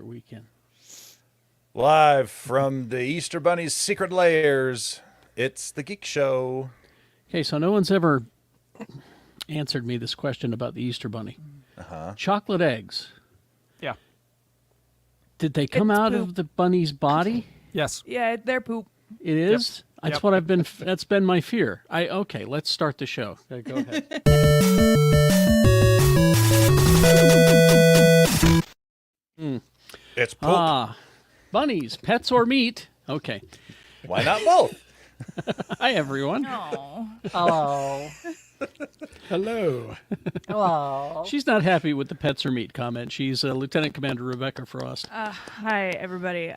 weekend. Live from the Easter Bunny's secret lairs, it's the Geek Show. Okay, so no one's ever answered me this question about the Easter Bunny. Chocolate eggs. Yeah. Did they come out of the bunny's body? Yes. Yeah, they're poop. It is? Yep. That's what I've been. That's been my fear. Okay, let's start the show. Okay, go ahead. It's poop. Bunnies, pets or meat? Okay. Why not both? Hi, everyone. Oh. Hello. Hello. Hello. She's not happy with the pets or meat comment. She's Lieutenant Commander Rebecca Frost. Hi, everybody.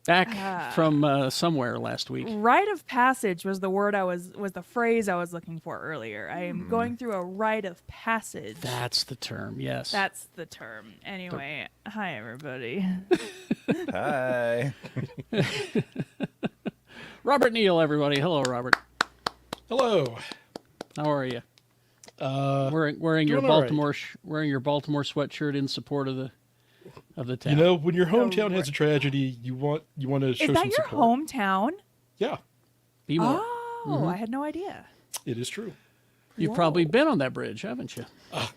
Back from somewhere last week. Rite of passage was the phrase I was looking for earlier. I am going through a rite of passage. That's the term, yes. That's the term. Anyway, hi, everybody. Hi. Robert Neal, everybody. Hello, Robert. Hello. How are you? Wearing your doing all right. wearing your Baltimore sweatshirt in support of the town. You know, when your hometown has a tragedy, you want to show Is that some your support. hometown? Yeah, Be more. Oh, I had no idea. it is true. You've probably been on that bridge, haven't you?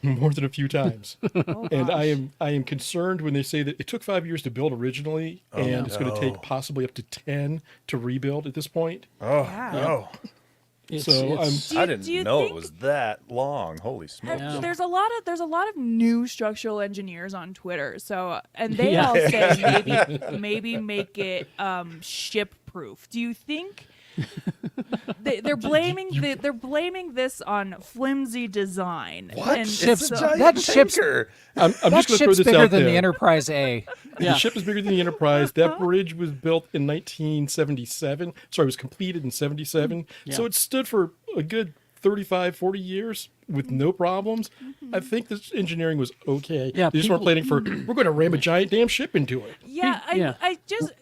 More than a few times. Oh, And gosh. I am concerned when they say that it took 5 years to build originally, and it's going to take possibly up to 10 to rebuild at this point. Oh, Yeah. no. So I do didn't you know it think- was that long. Holy smokes. Yeah. There's a lot of new structural engineers on Twitter. So and they Yeah. all say maybe make it ship proof. Do you think they're blaming they're blaming this on flimsy design? What? And It's so- a giant that ship's- tanker. I'm That just going to throw ship's this bigger out than there. the Enterprise A. Yeah. The ship is bigger than the Enterprise. That bridge was built in 1977. Sorry, it was completed in 77. So it stood for a good 35, 40 years with no problems. I think this engineering was okay. Yeah, They just weren't people- planning for, we're going to ram a giant damn ship into it. Yeah, Yeah.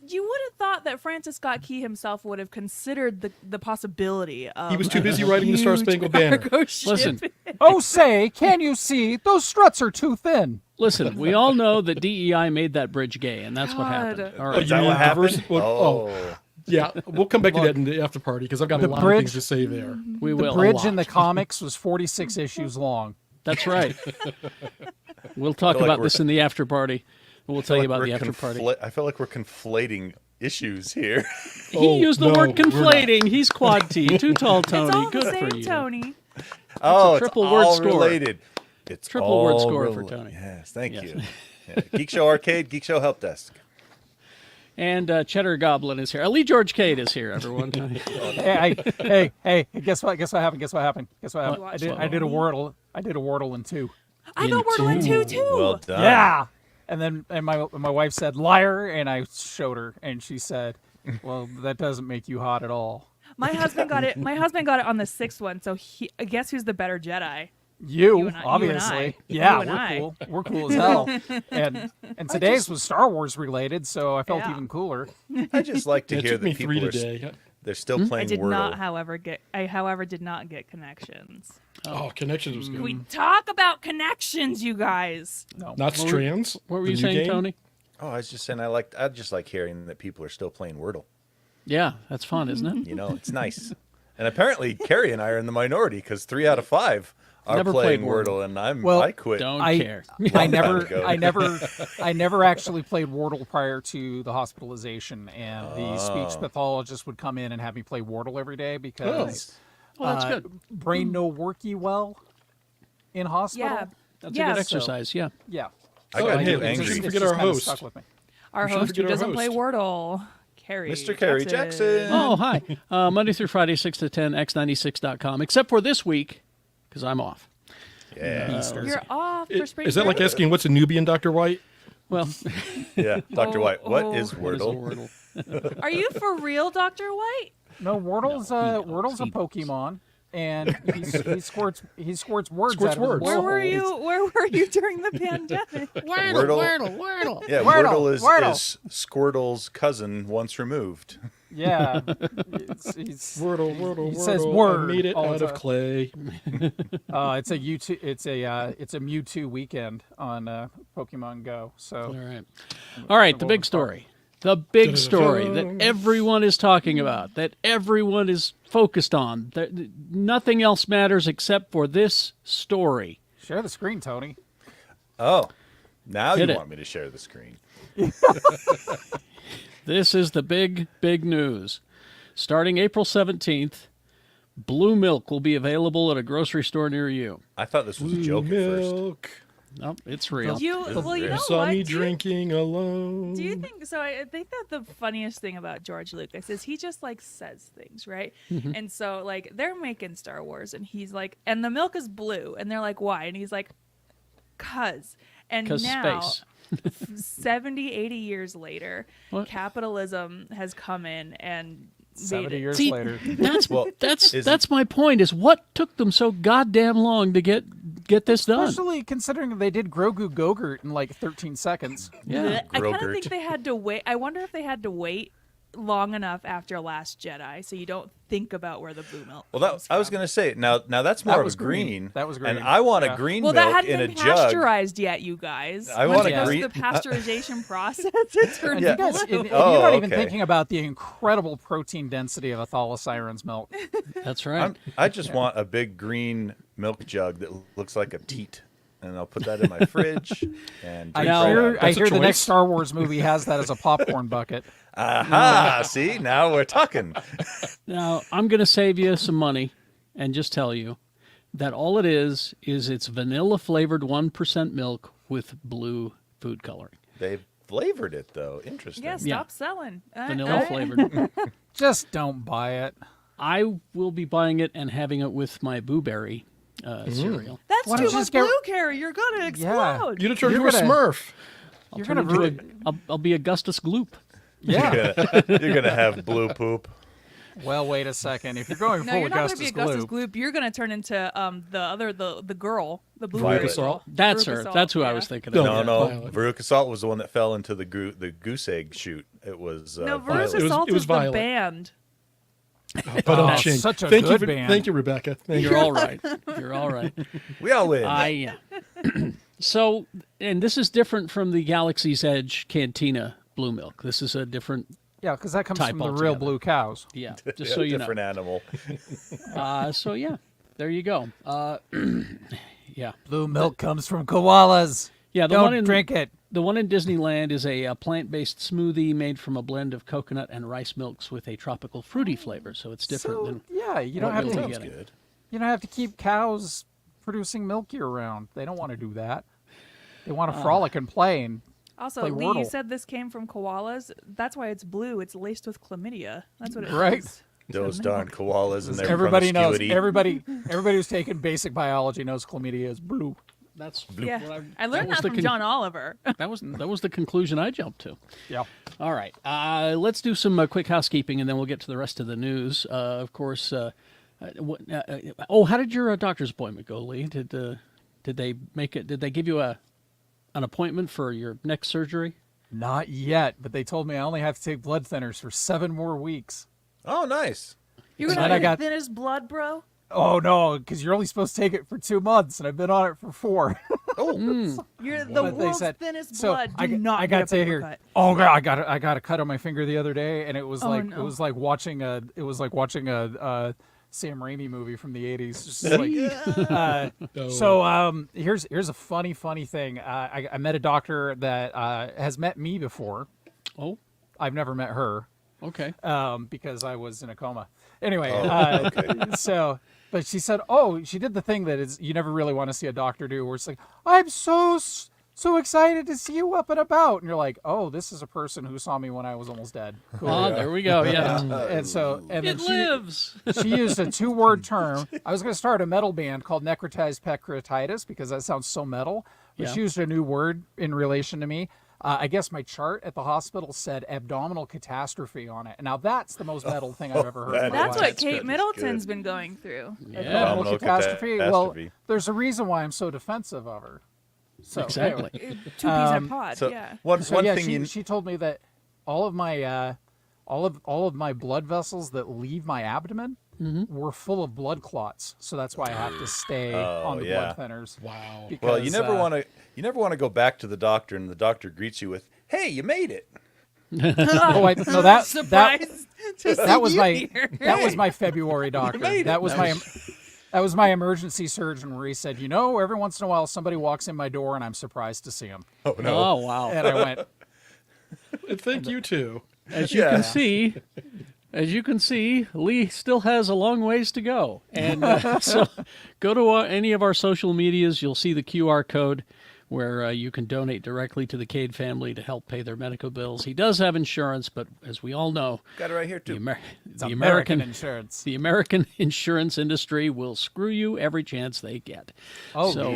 you would have thought that Francis Scott Key himself would have considered the possibility of He was too busy writing the Star huge Spangled Banner. cargo ship. Listen, Oh, say, can you see? Those struts are too thin. listen. We all know that DEI made that bridge gay, and that's what God. happened. All Oh, right. Is that what happened? Oh, yeah. We'll come back to that in the after party because I've got a The lot bridge- of things to say there. We The will. bridge in the comics was 46 issues long. That's right. We'll talk feel like about this in the after party. We'll tell you about the after party. I feel like we're conflating issues here. He used the no, word we're not. conflating. He's quad T. Too tall, It's Tony. all Good the same, for you. Tony. Oh, triple it's word all score. related. It's Triple all word score for Tony. Yes, thank Yes. you. Yeah. Geek Show Arcade, Geek Show Help Desk. And Cheddar Goblin is here. Lee George Cade is here, everyone. Hey, guess what happened? What? I did a Wordle. I did a Wordle in 2. I got Wordle in two too. Well done. Yeah. And my wife said liar, and I showed her, and she said, "Well, that doesn't make you hot at all." My husband got it. My husband got it on the 6th one. So guess who's the better Jedi? You, and I- obviously. you Yeah, and we're I. cool. We're cool as hell. And today's was Star Wars related, so I felt Yeah. even cooler. I just like to It hear took me that 3 people are today. they're still playing I did Wordle. not, however, did not get connections. Oh, Connections was good. We talk about connections, you guys. No. Not Strands. What were the you new saying, game. Tony? Oh, I was just saying I just like hearing that people are still playing Wordle. Yeah, that's fun, isn't it? You know, it's nice. And apparently Carrie and I are in the minority because 3 out of 5 are Never playing played Wordle, and Well, I quit. Don't I- care. I ago. never actually played Wordle prior to the hospitalization, and the speech pathologist would come in and have me play Wordle every day because Well, that's good. brain no worky well in hospital. Yeah. That's Yeah, a good so- exercise. Yeah. Yeah. I got hey, you we angry. shouldn't It's forget just our kinda host. stuck with me. Our shouldn't host who forget our doesn't play host. Wordle, Carrie. Mr. Carrie Jackson. Oh, hi. Monday through Friday, 6 to 10, x96.com. Except for this week, because I'm off. Yeah. You're off for spring Is that like break? asking what's a Nubian, Dr. White? Well, Yeah. Dr. White, what is what is a Wordle? Wordle? Are you for real, Dr. White? No, Wordle's a Pokemon, and he squirts words Squirts out of his words. Where were blowhole. you? Where were you during the pandemic? Wordle. Yeah, Wordle, Wordle is Wordle. Squirtle's cousin once removed. Yeah. Wordle. He says Wordle. word I made it all the out of time. clay. It's a Mewtwo weekend on Pokemon Go. So All right, the big story. The big story that everyone is talking about, that everyone is focused on. That nothing else matters except for this story. share the screen, Tony. Oh, now Hit you it. want me to share the screen. This is the big news. Starting April 17th, blue milk will be available at a grocery store near you. I thought this was a joke at first. Milk. No, it's real. You know You what? saw me Do you- drinking alone. Do you think so? I think that the funniest thing about George Lucas is he just like says things, right? And so like they're making Star Wars, and he's like, and the milk is blue, and they're like, why? And he's like, cause. And 'Cause now, space. 70, 80 years later, What? capitalism has come in and made 70 it. years See, later. That's Well, that's my point. Is what took them so goddamn long to get this done? Especially considering they did Grogu Gogurt in like 13 seconds. Yeah. I kind of Grogurt. think they had to wait. I wonder if they had to wait long enough after Last Jedi, so you don't think about where the blue milk. Well, that comes I was from. going to say now that's more of was a green. green. That was green. And I want Yeah. a green Well, that milk hadn't in a been jug. pasteurized yet, you guys. I Once want it a goes green- through the pasteurization process, it turns Yeah. You guys, blue. and Oh, you're not even okay. thinking about the incredible protein density of a Thalasiren's milk. That's right. I just want a big green milk jug that looks like a teat, and I'll put that in my fridge. And I drink Now- right hear, out of it. I That's a hear the next choice. Star Wars movie has that as a popcorn bucket. Aha! See, now we're talking. Now, I'm going to save you some money and just tell you that all it is it's vanilla flavored 1% milk with blue food coloring. They flavored it though. Interesting. Yeah, stop Yeah. selling. Vanilla flavored. Just don't buy it. I will be buying it and having it with my Boo Berry cereal. That's Why too don't you much just get- blue, Carrie. You're gonna explode. You'd have turned You're into a gonna- Smurf. I'll You're turn gonna into ruin- I'll be Augustus Gloop. Yeah. You're gonna have blue poop. Well, wait a second. If you're going No, full you're not gonna Augustus be Augustus Gloop, Gloop. You're gonna turn into the girl, the blue Violet. girl. That's Veruca her. Salt, That's who I yeah. was thinking No, of. No, Violet. Veruca Salt was the one that fell into the goose egg chute. It was No, Violet. Veruca Salt It was was the Violet. band. But Oh, ching. such a thank good you, band. Thank you, Rebecca. Thank you. You're all right. You're all right. We all win. Yeah. So, and this is different from the Galaxy's Edge Cantina blue milk. This is a different. yeah, because that comes Type from the real altogether. blue cows. Yeah, just Yeah, so you know. different animal. So yeah, there you go. Yeah, Blue milk comes from koalas. yeah. The Don't one in drink it. The one in Disneyland is a plant-based smoothie made from a blend of coconut and rice milks with a tropical fruity flavor. So it's different So than. yeah, you don't what have you'll to. be Sounds getting. good. You don't have to keep cows producing milk year round. They don't want to do that. They want to frolic and play. And Also, Play Lee, you Wordle. said this came from koalas. That's why it's blue. It's laced with chlamydia. That's what it is. Right. Those darn koalas and their everybody knows. promiscuity. Everybody who's taken basic biology knows chlamydia is blue. That's Yeah, what I learned was that the from John Oliver. that was the conclusion I jumped to. Yeah. All right, let's do some quick housekeeping, and then we'll get to the rest of the news. Of course. How did your doctor's appointment go, Lee? Did they make it? Did they give you an appointment for your neck surgery? Not yet, but they told me I only have to take blood thinners for 7 more weeks. Oh, nice. You're And gonna I get got- thin as blood, bro. Oh no, because you're only supposed to take it for 2 months, and I've been on it for 4. You're the But they world's said- thinnest so blood. I, Do not I get got a to paper hear. cut. Oh god, I got a cut on my finger the other day, and it was Oh, like no. it was like watching a Sam Raimi movie from the 80s. Just like, So here's a funny thing. I met a doctor that has met me before. Oh, I've never met her. okay. Because I was in a coma. Anyway, okay. so, but she said, oh, she did the thing that is you never really want to see a doctor do, where it's like, I'm so excited to see you up and about, and you're like, oh, this is a person who saw me when I was almost dead. Cool. Oh, there we go. Yeah, And so, and it then lives. she used a 2-word term. I was going to start a metal band called necrotized pancreatitis because that sounds so metal. But Yeah. she used a new word in relation to me. I guess my chart at the hospital said abdominal catastrophe on it. And now that's the most metal thing I've ever heard. in my That's life. what That's Kate good. Middleton's Good. been going through. Yeah, Abdominal catastrophe. Well, catastrophe. there's a reason why I'm so defensive of her. So exactly. 2 peas in a pod. So yeah. one So yeah, thing she told me that all of my all of my blood vessels that leave my abdomen were full of blood clots. So that's why I have to stay on the blood thinners. Wow. Because, Well, you never want to go back to the doctor and the doctor greets you with, "Hey, you made it." No, that Surprised to see that was you my here. that was my February doctor. made it. That was my emergency surgeon where he said, every once in a while somebody walks in my door and I'm surprised to see him. Oh no. Oh, wow. And I went, And thank you too. As you can see, Lee still has a long ways to go. And so go to any of our social medias. You'll see the QR code where you can donate directly to the Cade family to help pay their medical bills. He does have insurance, but as we all know, Got it right here too. the American insurance. The American insurance industry will screw you every chance they get. Oh, so,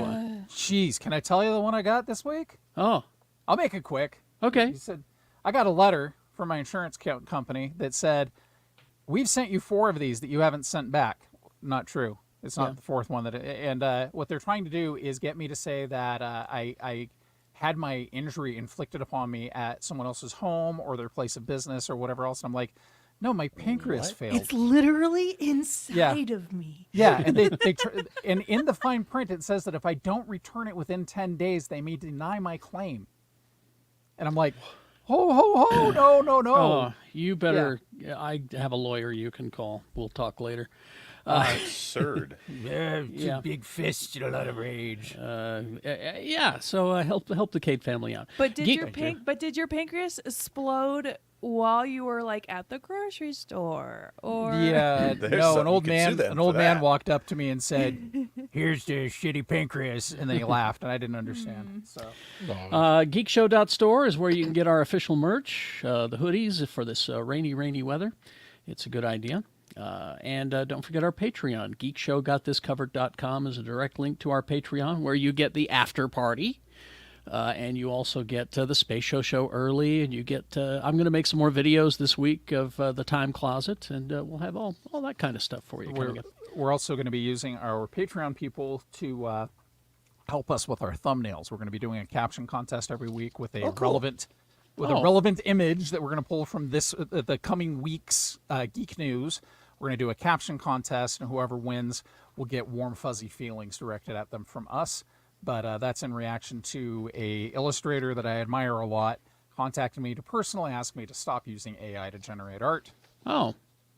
jeez. Can I tell you the one I got this week? oh, I'll make it quick. okay. He said, I got a letter from my insurance company that said, we've sent you 4 of these that you haven't sent back. Not true. It's not the 4th one. And what they're trying to do is get me to say that I had my injury inflicted upon me at someone else's home or their place of business or whatever else. And I'm like, no, my pancreas failed. It's literally inside of me. Yeah, and and in the fine print it says that if I don't return it within 10 days, they may deny my claim. And I'm like, ho, no. Oh, you better. I have a lawyer you can call. We'll talk later. Absurd. Yeah. Big fist and a lot of rage. Yeah. So help the Cade family out. But did Geek- your pancreas explode while you were like at the grocery store? Or Yeah, There's no. something you can sue them An for old man that. walked up to me and said, "Here's the shitty pancreas," and then he laughed, and I didn't understand. So Geekshow.store is where you can get our official merch, the hoodies for this rainy weather. It's a good idea. And don't forget our Patreon. Geekshowgotthiscovered.com is a direct link to our Patreon where you get the after party. And you also get the Space Show early, and you get. I'm going to make some more videos this week of the Time Closet, and we'll have all that kind of stuff for you. coming up. we're also going to be using our Patreon people to help us with our thumbnails. We're going to be doing a caption contest every week with a relevant image that we're going to pull from the coming week's Geek News. We're going to do a caption contest, and whoever wins will get warm, fuzzy feelings directed at them from us. But that's in reaction to a illustrator that I admire a lot contacted me to personally ask me to stop using AI to generate art. Oh,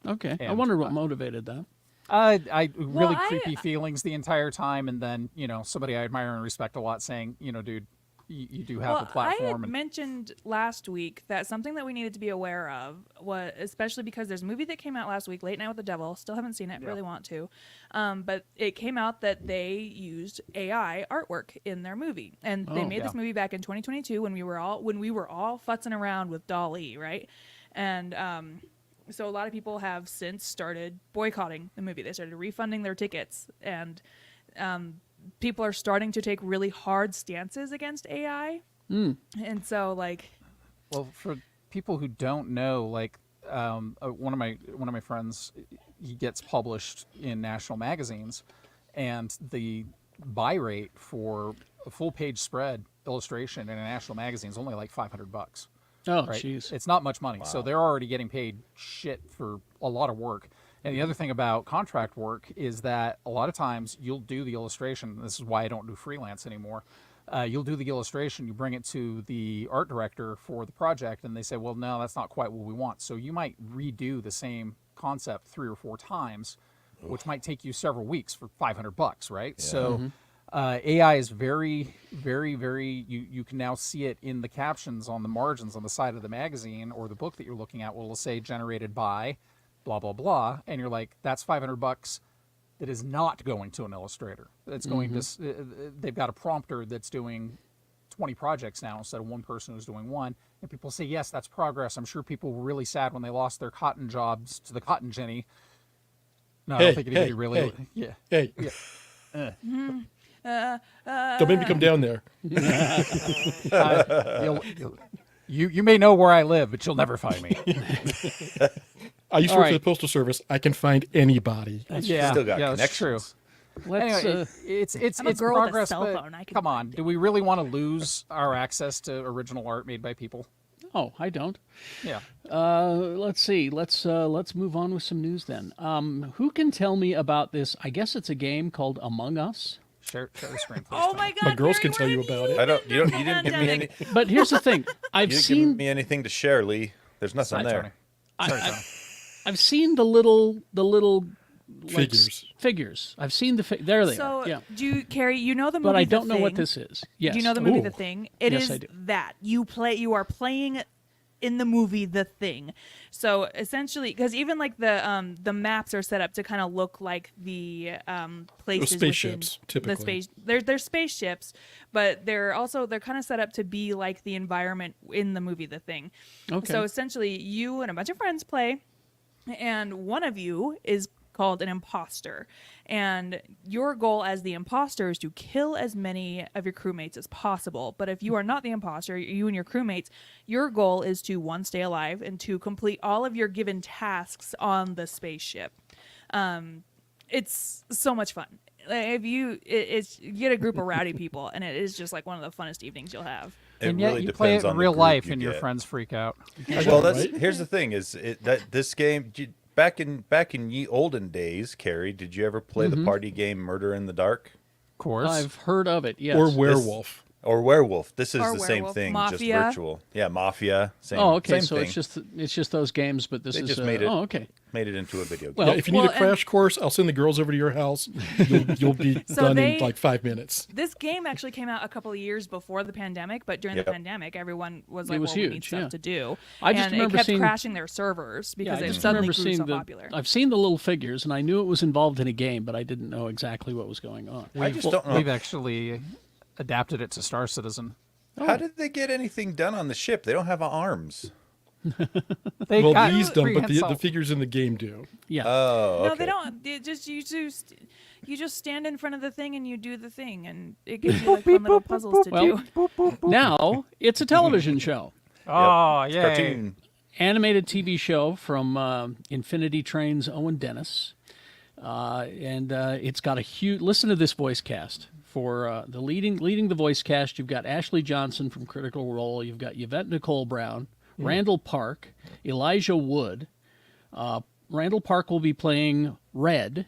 okay. I And, wonder what motivated that. I really I- creepy feelings the entire time, and then somebody I admire and respect a lot saying, dude, you do have a I platform. had mentioned last week that something that we needed to be aware of was, especially because there's a movie that came out last week, Late Night with the Devil. Still haven't seen it, really want to. But it came out that they used AI artwork in their movie, and they made this movie back in 2022 when we were all futzing around with DALL-E, right? And so a lot of people have since started boycotting the movie. They started refunding their tickets, and people are starting to take really hard stances against AI. And so, Well, for people who don't know, one of my friends, he gets published in national magazines, and the buy rate for a full page spread illustration in a national magazine is only like $500. Oh, Right? jeez. It's not much money, so they're already getting paid shit for a lot of work. And the other thing about contract work is that a lot of times you'll do the illustration. This is why I don't do freelance anymore. You'll do the illustration, you bring it to the art director for the project, and they say, well, no, that's not quite what we want. So you might redo the same concept 3 or 4 times, which might take you several weeks for $500, right? Yeah. So AI is very, very, very, you can now see it in the captions on the margins on the side of the magazine or the book that you're looking at. Will say generated by blah, blah, blah. And you're like, that's $500 that is not going to an illustrator. That's going to, they've got a prompter that's doing 20 projects now instead of one person who's doing one. And people say, yes, that's progress. I'm sure people were really sad when they lost their cotton jobs to the cotton ginny. No, I don't think anybody really. Yeah. Hey. Don't make me come down there. You may know where I live, but you'll never find me. I used to work for the Postal Service. I can find anybody. Yeah, Still got that's true. connections. Let's, Anyway, it's I'm a girl with a progress. cell But phone. I can come on, find it. do we really want to lose our access to original art made by people? Oh, I don't. Yeah. Let's see. Let's move on with some news then. Who can tell me about this? I guess it's a game called Among Us. Share the screen, please. Oh my God! My girls Carrie, can tell where you have about it. I don't. You didn't give me any. But here's the thing. I've You didn't seen give me anything to share, Lee. There's nothing Sorry, there. Tony. Sorry, Tony. I've seen the little like, Figures. Figures. I've seen there they So, are. Yeah. Carrie, you know the movie But I The don't know what Thing? this is. Yes. Do you know the movie Ooh. The Thing? It Yes, is I do. that you are playing in the movie The Thing. So essentially, because even like the maps are set up to kind of look like the places spaceships, within typically. the space. They're spaceships, but they're kind of set up to be like the environment in the movie The Thing. Okay. So essentially, you and a bunch of friends play, and one of you is called an imposter, and your goal as the imposter is to kill as many of your crewmates as possible. But if you are not the imposter, you and your crewmates, your goal is to, 1, stay alive, and 2, complete all of your given tasks on the spaceship. It's so much fun. If you get a group of rowdy people, and it is just like one of the funnest evenings you'll have. It And yet really you play it depends in on the real group life, you and your get. friends freak out. Well, right? here's the thing: that this game back in ye olden days, Carrie, did you ever play the party game Murder in the Dark Of course. I've heard of it. Yes. Or werewolf. or Werewolf? This is Or the same Werewolf. thing, Mafia. just virtual. Yeah, Mafia. Same. Oh, okay. Same So thing. it's just those games, but this They is just made it. Oh, okay. Made it into a video game. Well, Yeah, if you need well, a crash course, I'll send the girls over to your house. You'll be So done they- in like 5 minutes. This game actually came out a couple of years before the pandemic, but during Yep. the pandemic, everyone was like, was well, we need huge, stuff yeah. to do. I just and remember it kept seeing- crashing their servers because I it just suddenly remember grew seeing so the. popular. I've seen the little figures, and I knew it was involved in a game, but I didn't know exactly what was going on. I just don't know. We've actually adapted it to Star Citizen. How did they get anything done on the ship? They don't have arms. They Well, got these don't, but the prehensile- figures in the game do. Yeah. Oh, okay. No, they don't. You just stand in front of the thing and you do the thing, and it gives you like fun little puzzles to Well, do. now it's a television show. Oh, It's yeah. cartoon. Animated TV show from Infinity Train's Owen Dennis, and it's got a huge. Listen to this voice cast for the leading the voice cast. You've got Ashley Johnson from Critical Role. You've got Yvette Nicole Brown, Randall Park, Elijah Wood. Randall Park will be playing Red.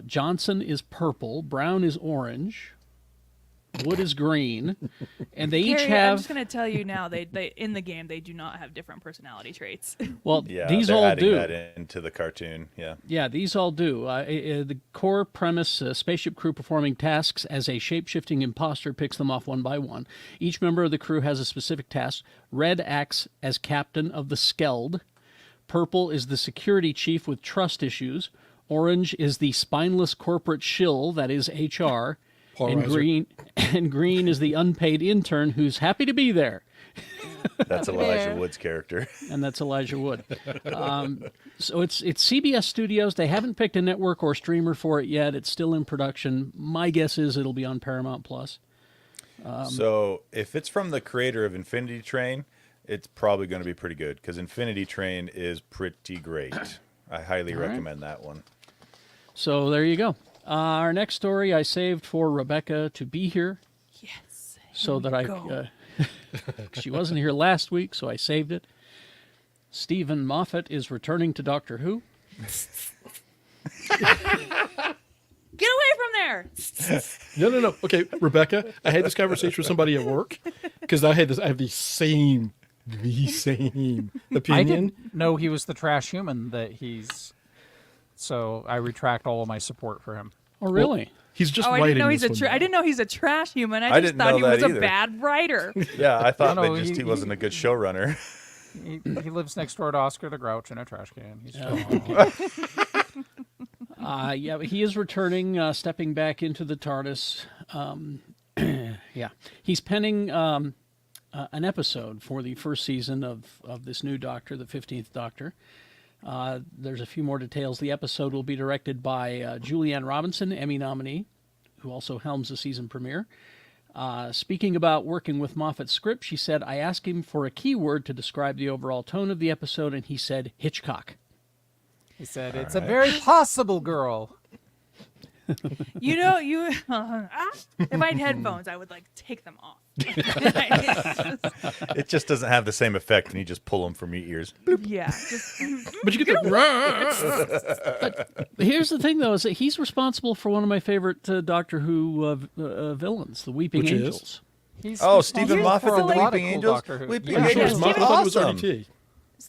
Johnson is purple. Brown is orange. Wood is green, and they each Carrie, I'm have. just gonna tell you now, they in the game they do not have different personality traits. Well, Yeah, these they're all adding do. that into the cartoon. Yeah. Yeah, these all do. The core premise, spaceship crew performing tasks as a shape-shifting imposter picks them off one by one. Each member of the crew has a specific task. Red acts as captain of the Skeld. Purple is the security chief with trust issues. Orange is the spineless corporate shill that is HR. And Polarizer. green is the unpaid intern who's happy to be there. That's Elijah Wood's character. And that's Elijah Wood. So it's CBS Studios. They haven't picked a network or streamer for it yet. It's still in production. My guess is it'll be on Paramount Plus. So if it's from the creator of Infinity Train, it's probably going to be pretty good because Infinity Train is pretty great. I highly recommend that one. So there you go. Our next story I saved for Rebecca to be here Yes. so that she wasn't here last week, so I saved it. Stephen Moffat is returning to Doctor Who. Get away from there! No. Okay, Rebecca, I had this conversation with somebody at work because I have the same opinion. I didn't know he was the trash human that he's. So I retract all of my support for him. Oh, really? He's just Oh, I writing didn't know he's this a one. I didn't know he's a trash human. I I just didn't thought know he was that a either. bad writer. Yeah, I thought No, he wasn't a good showrunner. He lives next door to Oscar the Grouch in a trash can. He's Yeah, but he is returning, stepping back into the TARDIS. Yeah, he's penning an episode for the first season of this new Doctor, the 15th Doctor. There's a few more details. The episode will be directed by Julianne Robinson, Emmy nominee, who also helms the season premiere. Speaking about working with Moffat's script, she said, I asked him for a keyword to describe the overall tone of the episode, and he said Hitchcock. He said, it's a very possible girl. You know, if I had headphones, I would like take them off. It just doesn't have the same effect, and you just pull them from your ears. Yeah. Just, But you get the Here's the thing, though, is that he's responsible for one of my favorite Doctor Who villains, the Weeping Which is? Angels. He's Oh, responsible Stephen Moffat for and a the lot of Weeping cool Angels? Doctor Who. Weeping Yeah. I'm sure Angels. it's Steve Moffat, I thought it was awesome. RDT.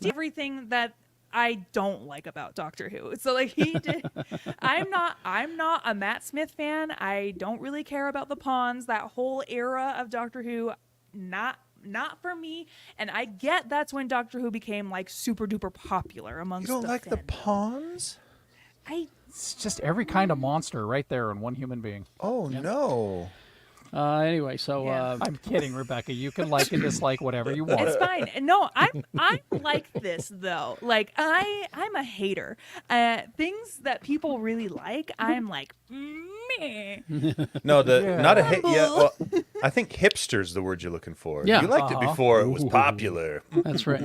everything that I don't like about Doctor Who. So like he did. I'm not a Matt Smith fan. I don't really care about the Pawns. That whole era of Doctor Who, not for me. And I get that's when Doctor Who became like super duper popular You amongst don't the like the fandom. pawns? It's just every kind of monster right there in one human being. Oh, no. Anyway, so Yeah. I'm kidding, Rebecca. You can like and dislike whatever you want. It's fine. No, I like this though. Like I'm a hater. Things that people really like, I'm like, meh. No, Yeah. not a hit. Yeah, well, I think hipster's the word you're looking for. Yeah. You liked it before it was popular. that's right.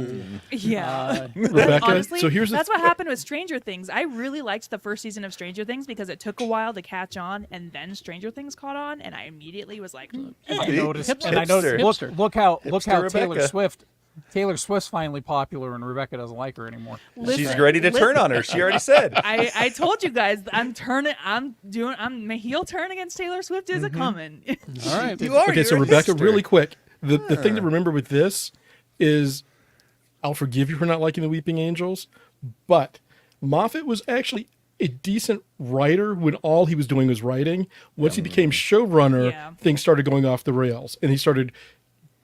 Yeah. Rebecca, Honestly, so here's the that's what happened with Stranger Things. I really liked the first season of Stranger Things because it took a while to catch on, and then Stranger Things caught on, and I immediately was like, I See? noticed, Hipster. and I noticed. Hipster. Look how Hipster Taylor Rebecca. Swift. Taylor Swift's finally popular, and Rebecca doesn't like her anymore. She's ready to turn on her. She already said. I told you guys my heel turn against Taylor Swift is a coming. All right. You are. Okay, so you're a Rebecca, hipster. really quick, the thing to remember with this is, I'll forgive you for not liking the Weeping Angels, but Moffat was actually a decent writer when all he was doing was writing. Once he became showrunner, Yeah. things started going off the rails, and he started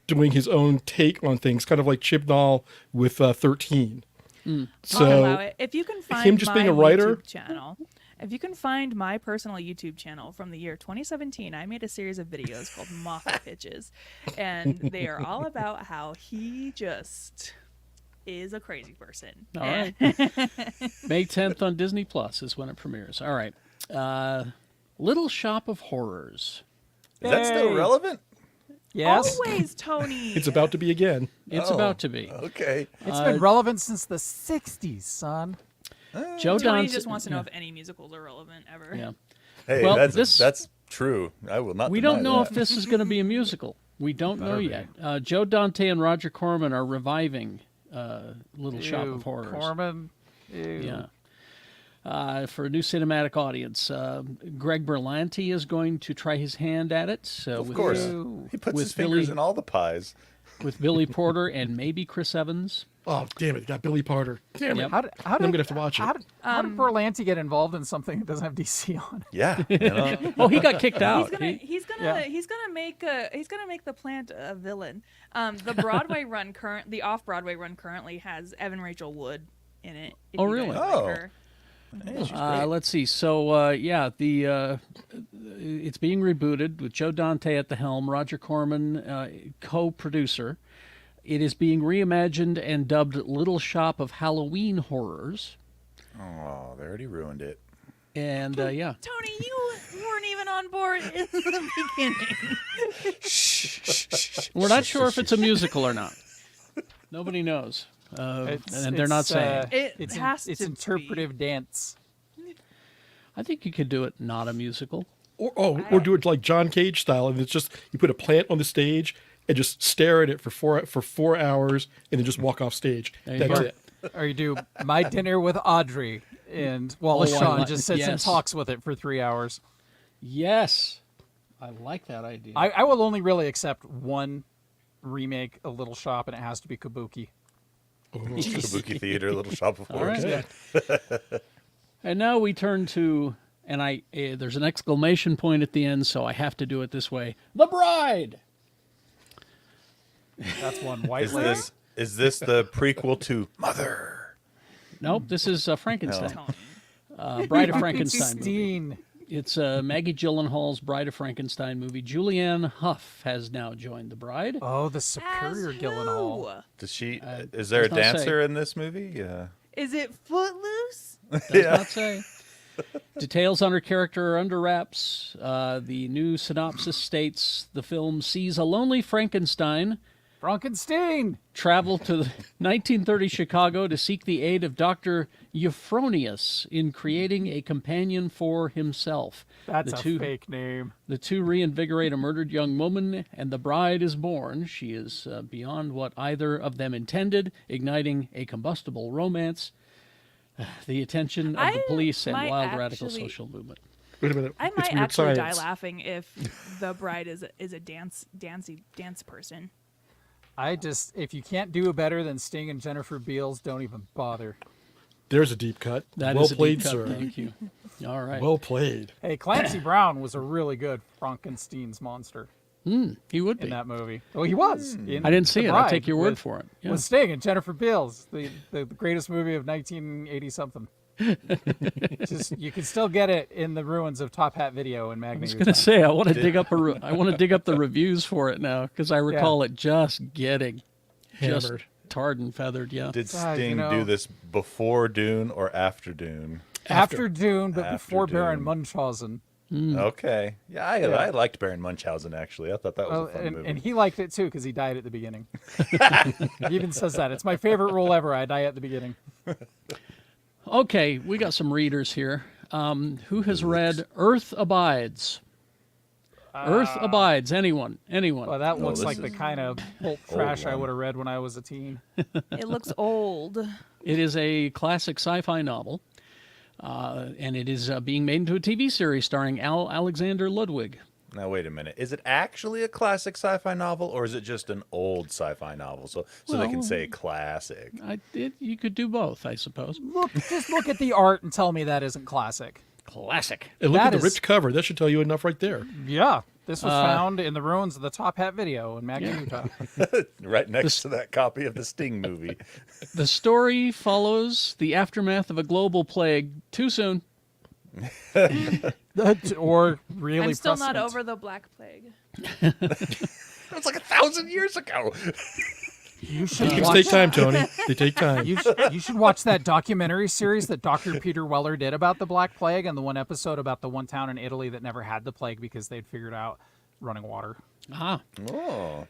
doing his own take on things, kind of like Chibnall with 13. I'll allow So it. If you can find him just my being a writer- YouTube channel, if you can find my personal YouTube channel from the year 2017, I made a series of videos called Moffat Pitches, and they are all about how he just is a crazy person. All right. May 10th on Disney Plus is when it premieres. All right. Little Shop of Horrors. Is that still Yay. relevant? Yes, Always, Tony. it's about to be again. It's Oh, about to be. Okay. it's been relevant since the '60s, son. Joe Tony Dante. just wants to know if any musicals are relevant ever. Yeah. Hey, Well, that's true. I will not. We deny don't know that. if this is going to be a musical. We don't know yet. Joe Dante and Roger Corman are reviving Little Shop Ew, of Horrors. Corman. Ew. Yeah. For a new cinematic audience. Greg Berlanti is going to try his hand at it. Of with, course, Ew. he puts with his fingers Billy- in all the pies. with Billy Porter and maybe Chris Evans. Oh, damn it. Got Billy Porter. Damn Yep. it. How did I'm going to have to watch it. How did Berlanti get involved in something that doesn't have DC on it? Yeah. You know? Oh, he got kicked out. He's gonna make the plant a villain. The Broadway run the off Broadway run currently has Evan Rachel Wood in it. if Oh, you really? guys like Oh. her. Hey, she's great. Let's see. So, it's being rebooted with Joe Dante at the helm, Roger Corman co-producer. It is being reimagined and dubbed Little Shop of Halloween Horrors. Oh, they already ruined it. And yeah, Tony, you weren't even on board in the beginning. we're not sure if it's a musical or not. Nobody knows, and they're not saying. It has it's to interpretive dance. I think you could do it not a musical. Or do it like John Cage style, and it's just you put a plant on the stage and just stare at it for 4 hours, and then just walk off stage. There you That's go. it. Or you do My Dinner with Audrey, and Wallace Oh, I Shawn like- just sits and yes. talks with it for 3 hours. Yes, I like that idea. I will only really accept one remake of Little Shop, and it has to be Kabuki. Kabuki Theater, Little Shop of All Horrors. right. And now we turn to, and there's an exclamation point at the end, so I have to do it this way. The Bride. That's one white Is lady. this the prequel to Mother? Nope, this is Frankenstein. Tony. Bride of Frankenstein movie. Christine. It's Maggie Gyllenhaal's Bride of Frankenstein movie. Julianne Hough has now joined the bride. Oh, the superior As Gyllenhaal. who? Does she? Is there a does not say. dancer in this movie? Is it Footloose? Does not say. Details on her character are under wraps. The new synopsis states the film sees a lonely Frankenstein Frankenstein. travel to the 1930 Chicago to seek the aid of Dr. Euphronius in creating a companion for himself. That's The a fake name. The two reinvigorate a murdered young woman, and the bride is born. She is beyond what either of them intended, igniting a combustible romance, the attention of the police, and might wild radical actually- social movement. Wait a minute. I it's might weird actually die science. laughing if the bride is a dance person. If you can't do better than Sting and Jennifer Beals, don't even bother. There's a deep cut. That well is a played, deep cut. sir. Thank you. All right. Well played. Hey, Clancy Brown was a really good Frankenstein's monster He would be. in that movie. Well, he was. In I didn't see The it. I'll Bride take your word with- for it. Yeah. With Sting and Jennifer Beals, the greatest movie of 1980 something. Just you can still get it in the ruins of Top Hat Video in Magna. I was going to say I want to dig up I want to dig up the reviews for it now because I recall it just getting just Hammered. tarred and feathered. Yeah. Did God, Sting you know- do this before Dune or after Dune? After Dune, but After before Baron Dune. Munchausen. Okay. Yeah, I liked Baron Munchausen, actually. I thought that was Oh, a fun movie. and he liked it too because he died at the beginning. He even says that it's my favorite role ever. I die at the beginning. Okay, we got some readers here. Who has read Earth Abides? Earth Abides. Anyone? Well, that looks this like the is kind of pulp trash I one. would have read when I was a teen. It looks old. It is a classic sci-fi novel, and it is being made into a TV series starring Alexander Ludwig. Now, wait a minute. Is it actually a classic sci-fi novel, or is it just an old sci-fi novel? So they can Well- say classic. You could do both, I suppose. Just look at the art and tell me that isn't classic. Classic. And look That at the is- rich cover. That should tell you enough right there. Yeah, this was found in the ruins of the Top Hat Video in Magna, Utah. Right next to that copy of the Sting movie. The story follows the aftermath of a global plague. Too soon. Or really, I'm still not prescient. over the Black Plague. It was like 1,000 years ago. You should Things watch. take time, Tony. They take time. You should watch that documentary series that Dr. Peter Weller did about the Black Plague, and the one episode about the one town in Italy that never had the plague because they'd figured out running water. Ah. Oh.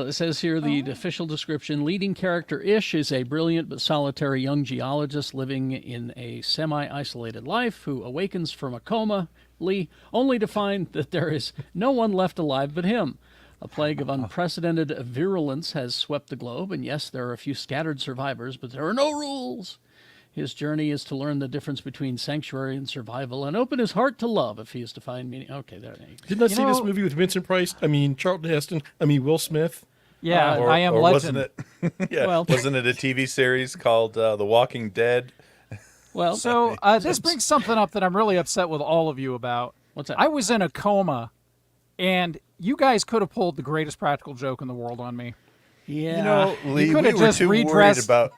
It says here the official description. Leading character Ish is a brilliant but solitary young geologist living in a semi-isolated life who awakens from a coma, only to find that there is no one left alive but him. A plague of unprecedented virulence has swept the globe, and yes, there are a few scattered survivors, but there are no rules. His journey is to learn the difference between sanctuary and survival and open his heart to love if he is to find meaning. Okay, there you go. Didn't I see this know- movie with Vincent Price? I mean, Charlton Heston. I mean, Will Smith. Yeah, Or, I Am or Legend. wasn't it? Yeah, Well- wasn't it a TV series called The Walking Dead? Well, So this brings something up that I'm really upset with all of you about. what's that? I was in a coma, and you guys could have pulled the greatest practical joke in the world on me. yeah. You know, Lee, could we have were just too worried redressed- about...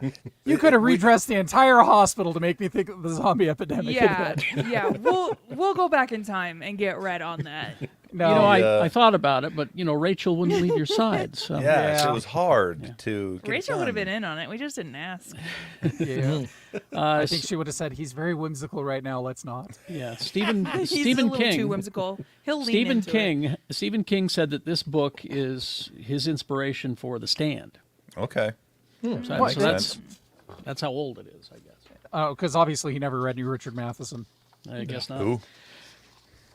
You could have redressed the entire hospital to make me think the zombie epidemic. Yeah, had hit. yeah. We'll go back in time and get red on that. No, You know, Yeah. I thought about it, but, Rachel wouldn't leave your side. So. Yes, Yeah. it was hard to get Rachel would have done. been in on it. We just didn't ask. yeah. Uh, I think she would have said, "He's very whimsical right now. Let's not." yeah, Stephen He's a Stephen little too King. whimsical. He'll lean Stephen into it. King. Stephen King said that this book is his inspiration for The Stand. Okay. So, What? so that's how old it is, I guess. Because obviously he never read any Richard Matheson. I guess not. Who?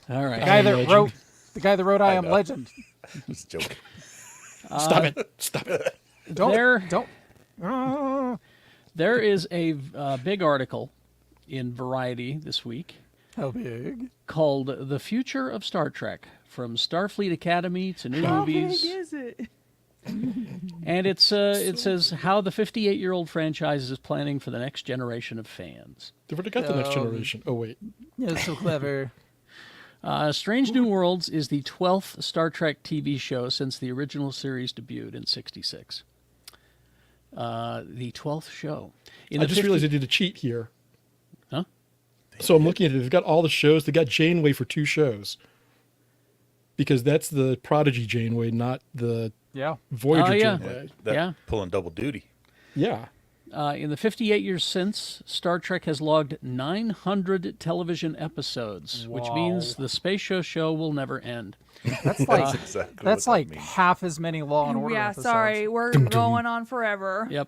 All right. The guy that Legend. wrote, I Am know. Legend. Just joking. Stop it. Stop it. Don't. There is a big article in Variety this week How big? called "The Future of Star Trek: From Starfleet Academy to New How big Movies," is it? and it says how the 58-year-old franchise is planning for the next generation of fans. They've already got the next generation. Oh, wait. Yeah, so clever. Strange New Worlds is the 12th Star Trek TV show since the original series debuted in '66. The 12th show. In I the just realized they did a cheat here. Huh? So I'm looking at it. They've got all the shows. They got Janeway for 2 shows. Because that's the Prodigy Janeway, not the Yeah. Voyager Oh, yeah. Janeway. That Yeah. pulling double duty. Yeah. In the 58 years since, Star Trek has logged 900 television episodes, which means the Space show will never end. That's like exactly that's what that like means. half as many Law and Order Yeah, episodes. sorry, we're going on forever. Yep.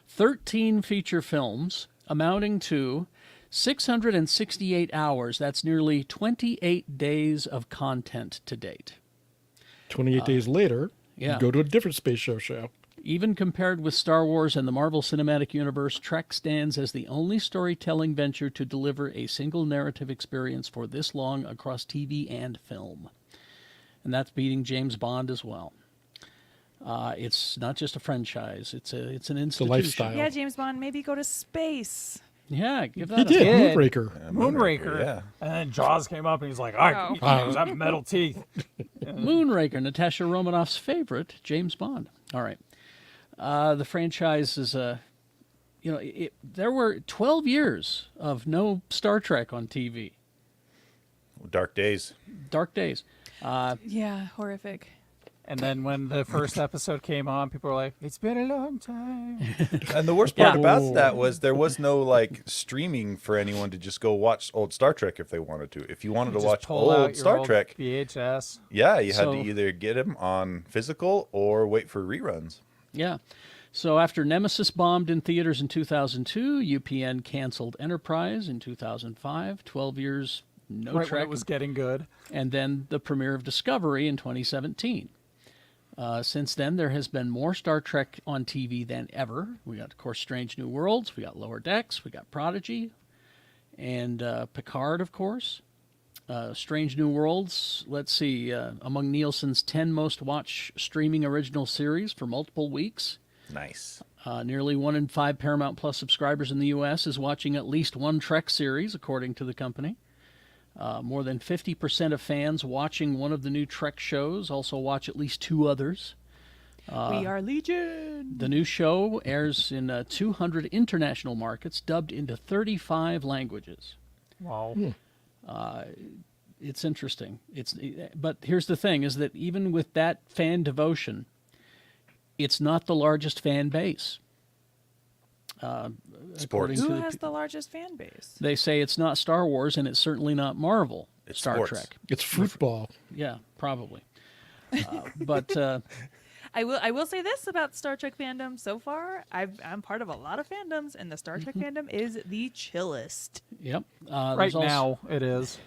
13 feature films amounting to 668 hours. That's nearly 28 days of content to date. 28 days later, yeah. you go to a different space show. Even compared with Star Wars and the Marvel Cinematic Universe, Trek stands as the only storytelling venture to deliver a single narrative experience for this long across TV and film. And that's beating James Bond as well. It's not just a franchise; it's an institution. It's a lifestyle. Yeah, James Bond, maybe go to space. Yeah, give He that. did. did. Moonraker. Moonraker. Yeah. And then Jaws came up and he's like, all right, those have metal teeth. Moonraker, Natasha Romanoff's favorite James Bond. All right, the franchise is there were 12 years of no Star Trek on TV. Dark days. Dark days. Yeah, horrific. And then when the first episode came on, people were like, it's been a long time. And the worst part Yeah. about that was there was no like streaming for anyone to just go watch old Star Trek if they wanted to. If you wanted to Just watch pull out old your Star old Trek, VHS. yeah, you had So- to either get them on physical or wait for reruns. Yeah. So after Nemesis bombed in theaters in 2002, UPN canceled Enterprise in 2005. 12 years, no Right when Trek. it was getting good. And then the premiere of Discovery in 2017. Since then, there has been more Star Trek on TV than ever. We got, of course, Strange New Worlds. We got Lower Decks. We got Prodigy. And Picard, of course. Strange New Worlds, let's see, among Nielsen's 10 most watched streaming original series for multiple weeks. Nice. Nearly 1 in 5 Paramount Plus subscribers in the U.S. is watching at least one Trek series, according to the company. More than 50% of fans watching one of the new Trek shows also watch at least 2 others. We are Legion. The new show airs in 200 international markets, dubbed into 35 languages. Wow. It's interesting. But here's the thing, is that even with that fan devotion, it's not the largest fan base. Sports. Who has the largest fan base? They say it's not Star Wars, and it's certainly not Marvel. It's Star sports. Trek. It's football. Yeah, probably. But I will say this about Star Trek fandom so far. I'm part of a lot of fandoms, and the Star Trek fandom is the chillest. yep. Right there's also- now, it is.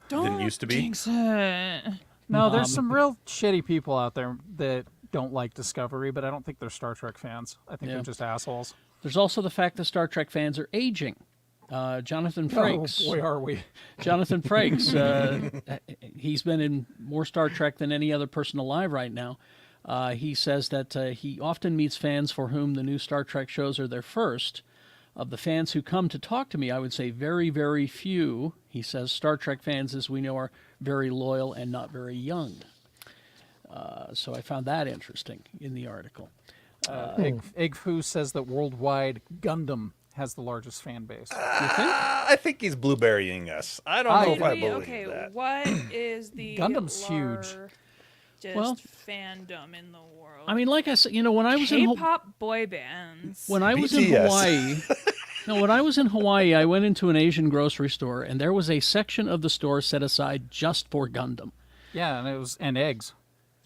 Don't used to be. jinx it. No, there's some real shitty people out there that don't like Discovery, but I don't think they're Star Trek fans. I think Yeah. they're just assholes. There's also the fact that Star Trek fans are aging. Jonathan Frakes. Oh, boy, are we. Jonathan Frakes. He's been in more Star Trek than any other person alive right now. He says that he often meets fans for whom the new Star Trek shows are their first. Of the fans who come to talk to me, I would say very, very few. He says Star Trek fans, as we know, are very loyal and not very young. So I found that interesting in the article. Egg Foo says that worldwide Gundam has the largest fan base. I think he's blueberrying us. I don't know if I believe Okay, that. what is the Gundam's huge. largest Well, fandom in the world? I mean, like I said, when I was in K-pop boy bands. when I was in BTS. Hawaii, when I was in Hawaii, I went into an Asian grocery store, and there was a section of the store set aside just for Gundam, Yeah, and eggs.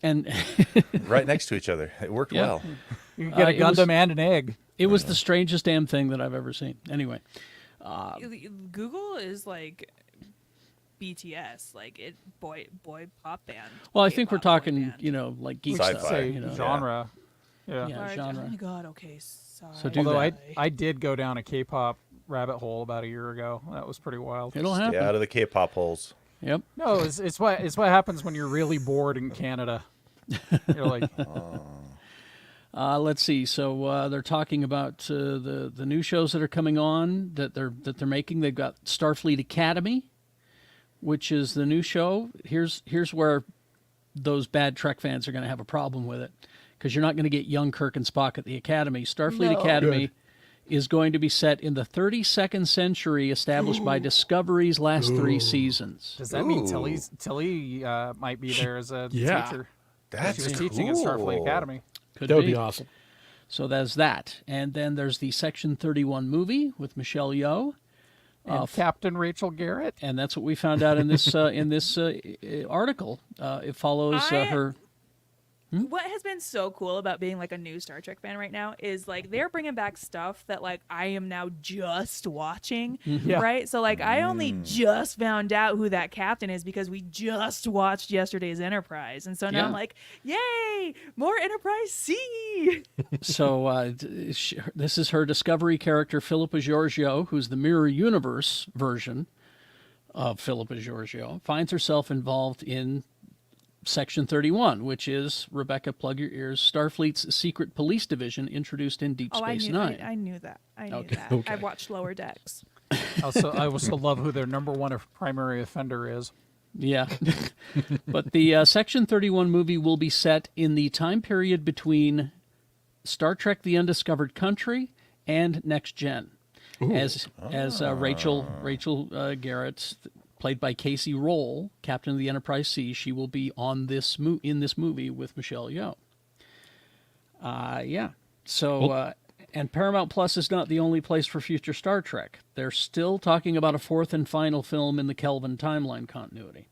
and Right next to each other. It worked Yeah. well. You can get a it was- Gundam and an egg. it was the strangest damn thing that I've ever seen. Anyway, Google is like BTS, like boy pop band. well, I think we're K-pop boy talking, band. like geek Sci-fi. stuff. Say you know. genre. Yeah. Yeah. Large- genre. Oh my god. Okay. Sorry. So do Although that. I did go down a K-pop rabbit hole about a year ago. That was pretty wild. It'll Stay happen. out of the K-pop holes. Yep. No, it's what happens when you're really bored in Canada. You're like, Let's see. So they're talking about the new shows that are coming on that they're making. They've got Starfleet Academy, which is the new show. Here's where those bad Trek fans are going to have a problem with it, because you're not going to get young Kirk and Spock at the Academy. Starfleet Academy is going to be set in the 32nd century, established by Discovery's last 3 seasons. does that mean Ooh. Tilly might be there as a Yeah. teacher? That's She was teaching at Starfleet cool. Academy. Could That would be awesome. So there's that. And then there's the Section 31 movie with Michelle Yeoh. And Captain Rachel Garrett. And that's what we found out in this article. It follows her. What has been so cool about being like a new Star Trek fan right now is like they're bringing back stuff that like I am now just watching, right? So like I only just found out who that captain is because we just watched yesterday's Enterprise, and so now I'm like, yay, more Enterprise C. So this is her Discovery character, Philippa Georgiou, who's the Mirror Universe version of Philippa Georgiou, finds herself involved in Section 31, which is, Rebecca, plug your ears, Starfleet's secret police division introduced in Deep Space Nine. I knew that. I knew that. Okay. I watched Lower Decks. I also love who their number one primary offender is. Yeah. But the Section 31 movie will be set in the time period between Star Trek The Undiscovered Country and Next Gen. As Rachel Garrett, played by Casey Roll, captain of the Enterprise C, she will be on in this movie with Michelle Yeoh. So, and Paramount Plus is not the only place for future Star Trek. They're still talking about a fourth and final film in the Kelvin timeline continuity.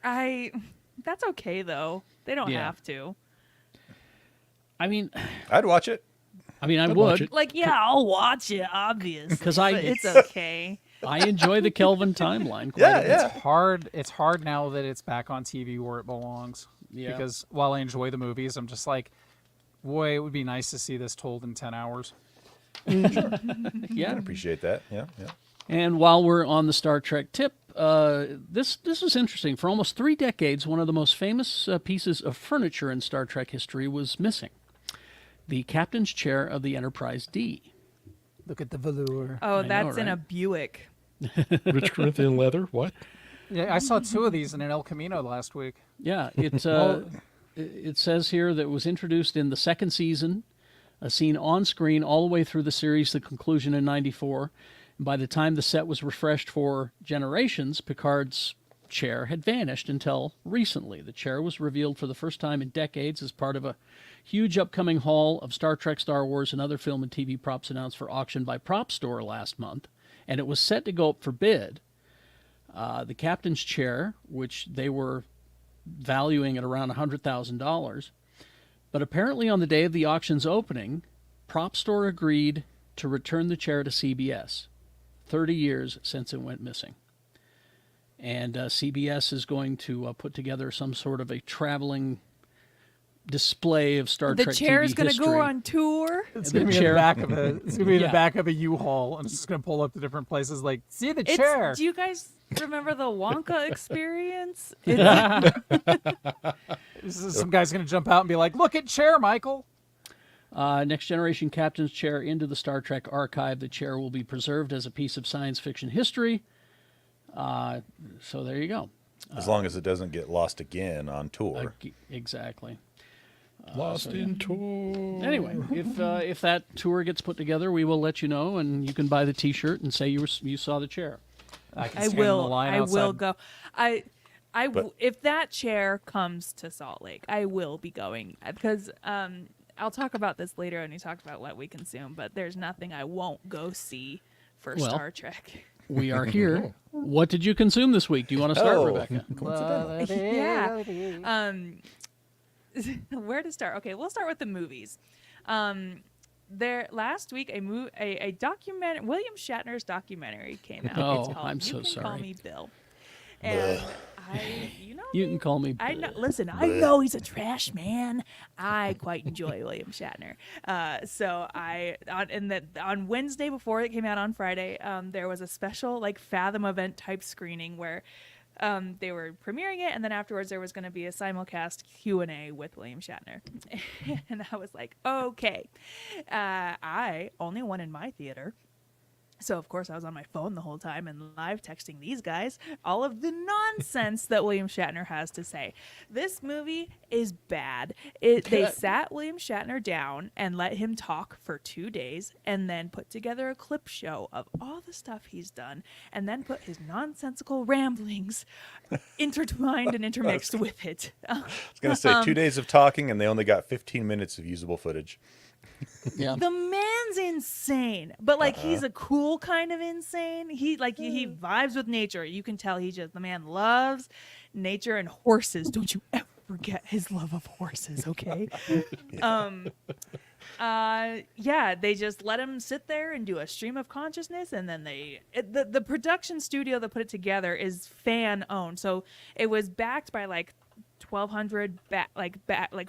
That's okay though. They don't have to. I mean, I'd watch it. I I'd would. watch it. Like, yeah, I'll watch it, obviously. 'Cause but it's okay. I enjoy the Kelvin timeline. Quite a bit. It's hard now that it's back on TV where it belongs. Yeah. Because while I enjoy the movies, I'm just like, boy, it would be nice to see this told in 10 hours. Yeah. I'd appreciate that. Yeah. And while we're on the Star Trek tip, this is interesting. For almost 3 decades, one of the most famous pieces of furniture in Star Trek history was missing. The captain's chair of the Enterprise D. Look at the velour. Oh, know, that's in right? a Buick. Rich Corinthian leather. What? Yeah, I saw 2 of these in an El Camino last week. Yeah, it says here that it was introduced in the 2nd season, seen on screen all the way through the series, the conclusion in '94. By the time the set was refreshed for Generations, Picard's chair had vanished until recently. The chair was revealed for the first time in decades as part of a huge upcoming haul of Star Trek, Star Wars, and other film and TV props announced for auction by Prop Store last month, and it was set to go up for bid. The captain's chair, which they were valuing at around $100,000, but apparently on the day of the auction's opening, Prop Store agreed to return the chair to CBS, 30 years since it went missing. And CBS is going to put together some sort of a traveling display of Star Trek The chair is going to go on tour. It's The going to be chair- in the back of a. It's going to be in Yeah. the back of a U-Haul, and it's just going to pull up to different places. Like, see the It's- chair. Do you guys remember the Wonka experience? Some guy's going to jump out and be like, "Look at chair, Michael." Next Generation Captain's Chair into the Star Trek archive. The chair will be preserved as a piece of science fiction history. So there you go. As long as it doesn't get lost again on tour. Exactly. Lost in tour. Anyway, if that tour gets put together, we will let you know, and you can buy the T-shirt and say you saw the chair. I can I stand in the will. line I will outside. go. But- If that chair comes to Salt Lake, I will be going because I'll talk about this later when we talk about what we consume. But there's nothing I won't go see for Well, Star Trek. We are here. What did you consume this week? Do you want to start, Oh. Rebecca? Yeah. Where to start? Okay, we'll start with the movies. There last week a documentary, William Shatner's documentary came out. Oh, It's called I'm so You Can Call sorry. Me Bill. And You can call me. I know. Listen, I know he's a trash man. I quite enjoy William Shatner. So on Wednesday before it came out on Friday, there was a special like Fathom event type screening where they were premiering it, and then afterwards there was going to be a simulcast Q&A with William Shatner. And I was like, okay. I only one in my theater. So, of course, I was on my phone the whole time and live texting these guys all of the nonsense that William Shatner has to say. This movie is bad. They sat William Shatner down and let him talk for 2 days and then put together a clip show of all the stuff he's done and then put his nonsensical ramblings intertwined and intermixed with it. I was going to say 2 days of talking, and they only got 15 minutes of usable footage. Yeah. The man's insane, but like he's a cool kind of insane. He vibes with nature. You can tell the man loves nature and horses. Don't you ever forget his love of horses, okay? They just let him sit there and do a stream of consciousness, and then the production studio that put it together is fan owned, so it was backed by like 1,200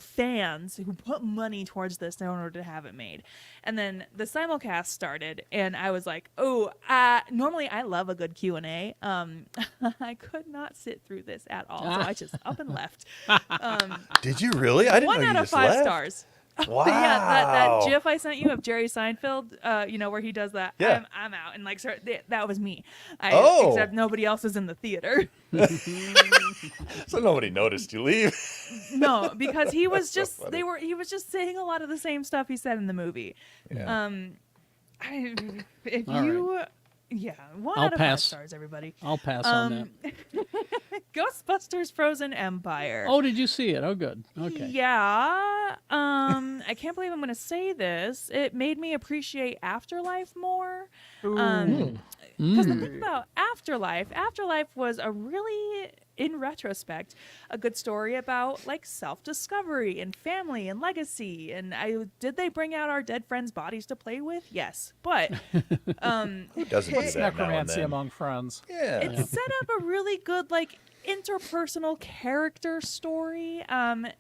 fans who put money towards this in order to have it made. And then the simulcast started, and I was like, normally I love a good Q&A. I could not sit through this at all, so I just up and left. Did you really? I didn't know 1 you out of just 5 left. stars. Wow. Yeah, that GIF I sent you of Jerry Seinfeld, where he does that. Yeah. I'm out, and like, that was me. Except nobody else was in the theater. So nobody noticed you leave. No, because he was So just funny. he was just saying a lot of the same stuff he said in the movie. Yeah. One I'll out of pass. 5 stars, everybody. I'll pass on that. Ghostbusters Frozen Empire. Oh, did you see it? Oh, good. Okay. Yeah. I can't believe I'm going to say this. It made me appreciate Afterlife more. Because the thing about Afterlife was a really, in retrospect, a good story about like self-discovery and family and legacy. And did they bring out our dead friends' bodies to play with? Yes, but Who doesn't do that now and Necromancy then? among friends. Yeah. it set up a really good like interpersonal character story. And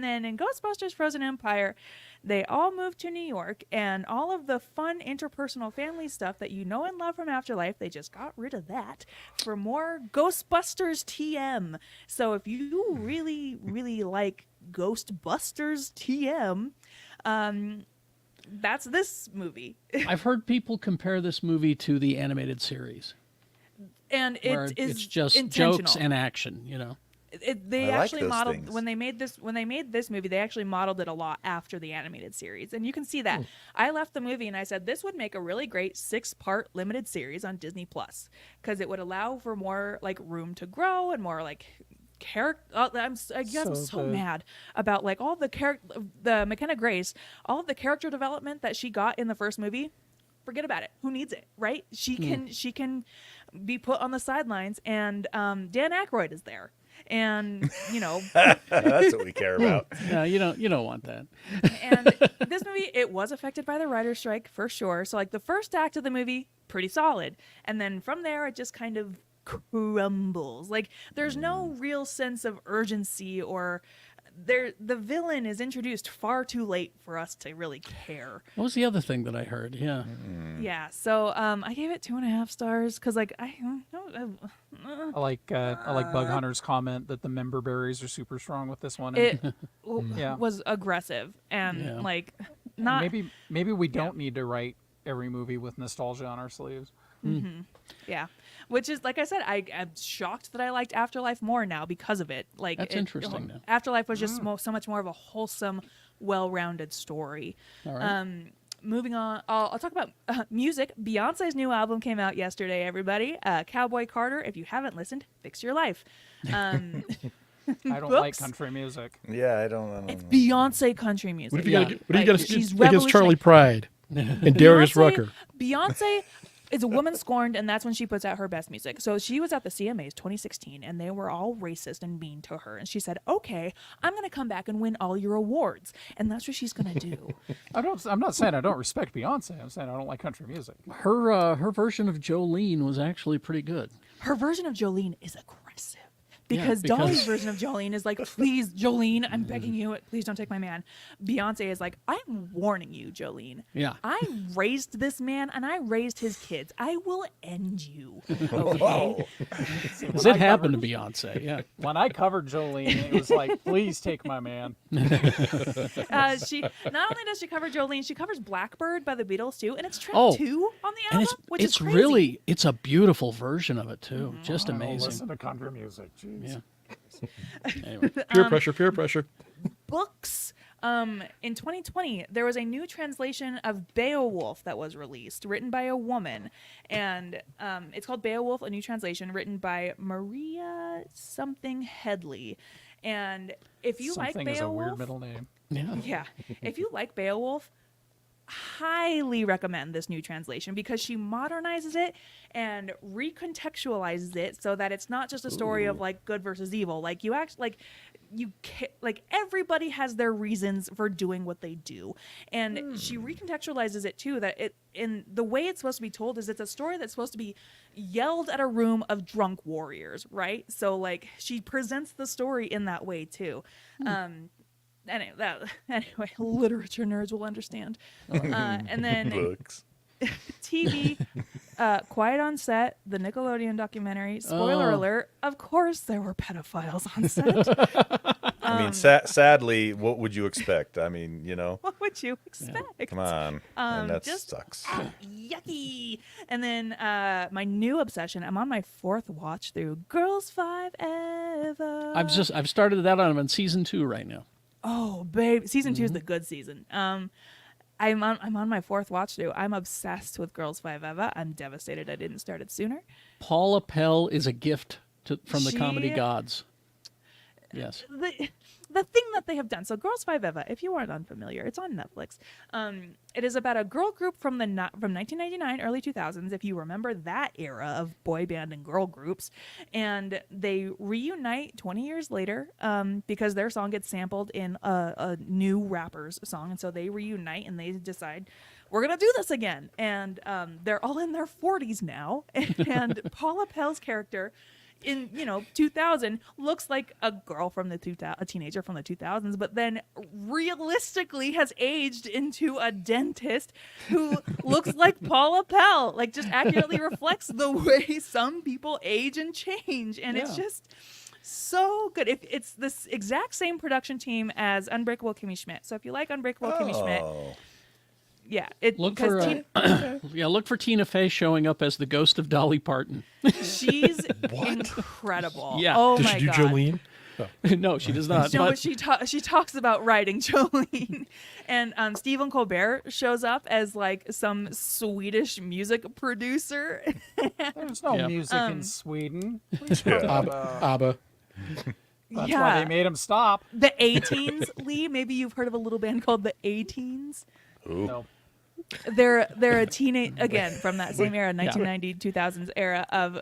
then in Ghostbusters Frozen Empire, they all moved to New York, and all of the fun interpersonal family stuff that you know and love from Afterlife, they just got rid of that for more Ghostbusters TM. So if you really, really like Ghostbusters TM, that's this movie. I've heard people compare this movie to the animated series, And where it is it's just intentional. jokes and action, They I like actually those modeled things. when they made this movie. They actually modeled it a lot after the animated series, and you can see that. I left the movie and I said this would make a really great 6-part limited series on Disney Plus because it would allow for more like room to grow and more like character. I'm so mad about like all the McKenna Grace, all of the character development that she got in the first movie. Forget about it. Who needs it, right? She can be put on the sidelines, and Dan Aykroyd is there. And That's what we care about. No, you don't want that. and this movie, it was affected by the writer's strike for sure. So like the first act of the movie, pretty solid, and then from there it just kind of crumbles. Like there's no real sense of urgency, or the villain is introduced far too late for us to really care. What was the other thing that I heard? Yeah. Yeah, so I gave it 2.5 stars because like I I like Bug Hunter's comment that the member berries are super strong with this one. it Yeah. was aggressive and Yeah. like not maybe we don't need to write every movie with nostalgia on our sleeves. yeah, which is like I said, I'm shocked that I liked Afterlife more now because of it. Like That's interesting, though. Afterlife was just so much more of a wholesome, well-rounded story. All right. Moving on, I'll talk about music. Beyonce's new album came out yesterday, everybody. Cowboy Carter, if you haven't listened, fix your life. I don't like Books? country music. Yeah, I don't It's know. Beyonce country music. What do you Yeah. got? What do you got she's against Charlie revolutionary. Pride and Darius Rucker? Beyonce is a woman scorned, and that's when she puts out her best music. So she was at the CMAs 2016, and they were all racist and mean to her. And she said, "Okay, I'm going to come back and win all your awards," and that's what she's going to do. I'm not saying I don't respect Beyonce. I'm saying I don't like country music. Her version of Jolene was actually pretty good. Her version of Jolene is aggressive. Yeah, Because because- Dolly's version of Jolene is like, please, Jolene, I'm begging you, please don't take my man. Beyonce is like, I'm warning you, Jolene. Yeah. I raised this man and I raised his kids. I will end you. Okay? Whoa. Because it happened to Beyonce. Yeah. When I covered Jolene, it was like, please take my man. She not only does she cover Jolene, she covers Blackbird by the Beatles too, and it's track 2 on the And album, which is it's crazy. really it's a beautiful version of it too. Just I don't amazing. listen to country music. Jeez. Yeah. Anyway. Peer pressure, peer pressure. Books. In 2020, there was a new translation of Beowulf that was released, written by a woman, and it's called Beowulf: A New Translation, written by Maria something Headley. And if you Something like is a weird Beowulf, middle name. Yeah. yeah, if you like Beowulf, highly recommend this new translation because she modernizes it and recontextualizes it so that it's not just a story of like good versus evil. Like you act like like everybody has their reasons for doing what they do, and she recontextualizes it too. That it in the way it's supposed to be told is it's a story that's supposed to be yelled at a room of drunk warriors, right? So like she presents the story in that way too. Anyway, literature nerds will understand. And then Books. TV, Quiet on Set, the Nickelodeon documentary. Spoiler alert, of course there were pedophiles on set. I mean, sadly, what would you expect? I mean, What would you expect? come on. And that just- sucks. Yucky. And then my new obsession, I'm on my 4th watch through Girls 5 Ever. I've started that on. I'm in season 2 right now. Oh, babe. Season 2 is the good season. I'm on my 4th watch through. I'm obsessed with Girls 5 Eva. I'm devastated I didn't start it sooner. Paula Pell is a gift from the comedy She- gods. Yes. The thing that they have done. So Girls 5 Eva, if you aren't unfamiliar, it's on Netflix. It is about a girl group from 1999, early 2000s, if you remember that era of boy band and girl groups. And they reunite 20 years later because their song gets sampled in a new rapper's song. And so they reunite and they decide, we're going to do this again. And they're all in their 40s now. And Paula Pell's character in 2000 looks like a girl from a teenager from the 2000s, but then realistically has aged into a dentist who looks like Paula Pell, like just accurately reflects the way some people age and change, and it's just so good. It's this exact same production team as Unbreakable Kimmy Schmidt. So if you like Unbreakable Kimmy Schmidt, yeah, Look for Tina Fey showing up as the ghost of Dolly Parton. She's incredible. Yeah. Oh Does my she do god. Jolene? No, she does not. No, but but she talks about writing Jolene, and Stephen Colbert shows up as like some Swedish music producer. There's no Yeah. music in Sweden. What are you talking about? ABBA. That's why they made him stop. The A-Teens, Lee. Maybe you've heard of a little band called the A-Teens. Ooh. No. They're a teenage, again from that same era, 1990 2000s era of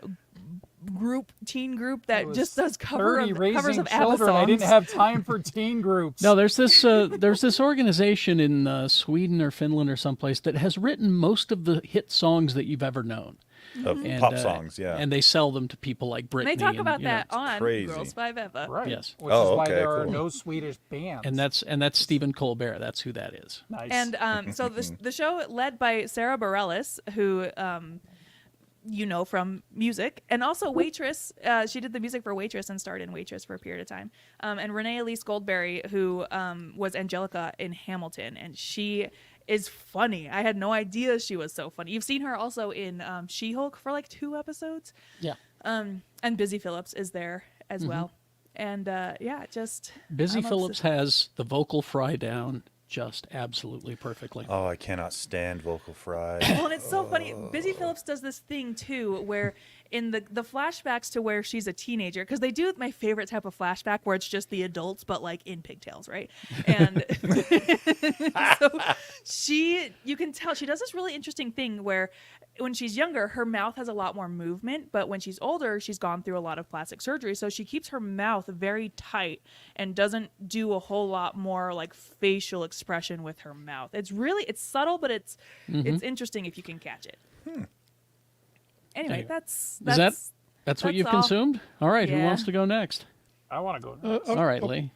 teen group that just does covers of raising ABBA children. I didn't songs. have time for teen groups. no, there's this organization in Sweden or Finland or someplace that has written most of the hit songs that you've ever known. Of And, pop songs, yeah. And they sell them to people like Britney. They talk and, about you know, that on crazy. Girls 5 Eva. Right. Yes. Which Oh, is why okay, there are cool. no Swedish bands. and that's Stephen Colbert. That's who that is. nice. And so the show led by Sarah Bareilles, who from music, and also Waitress. She did the music for Waitress and starred in Waitress for a period of time. And Renee Elise Goldberry, who was Angelica in Hamilton, and she is funny. I had no idea she was so funny. You've seen her also in She-Hulk for like 2 episodes. Yeah. And Busy Phillips is there as well. And Busy I'm Phillips has the vocal fry down just absolutely perfectly. Oh, I cannot stand vocal fry. Well, and it's so funny. Busy Phillips does this thing too, where in the flashbacks to where she's a teenager, because they do my favorite type of flashback where it's just the adults, but like in pigtails, right? And so you can tell she does this really interesting thing where when she's younger, her mouth has a lot more movement, but when she's older, she's gone through a lot of plastic surgery, so she keeps her mouth very tight and doesn't do a whole lot more like facial expression with her mouth. It's subtle, but it's interesting if you can catch it. Anyway, that's what you've all. consumed? All right, who Yeah. wants to go next? I want to go next. All right, Lee.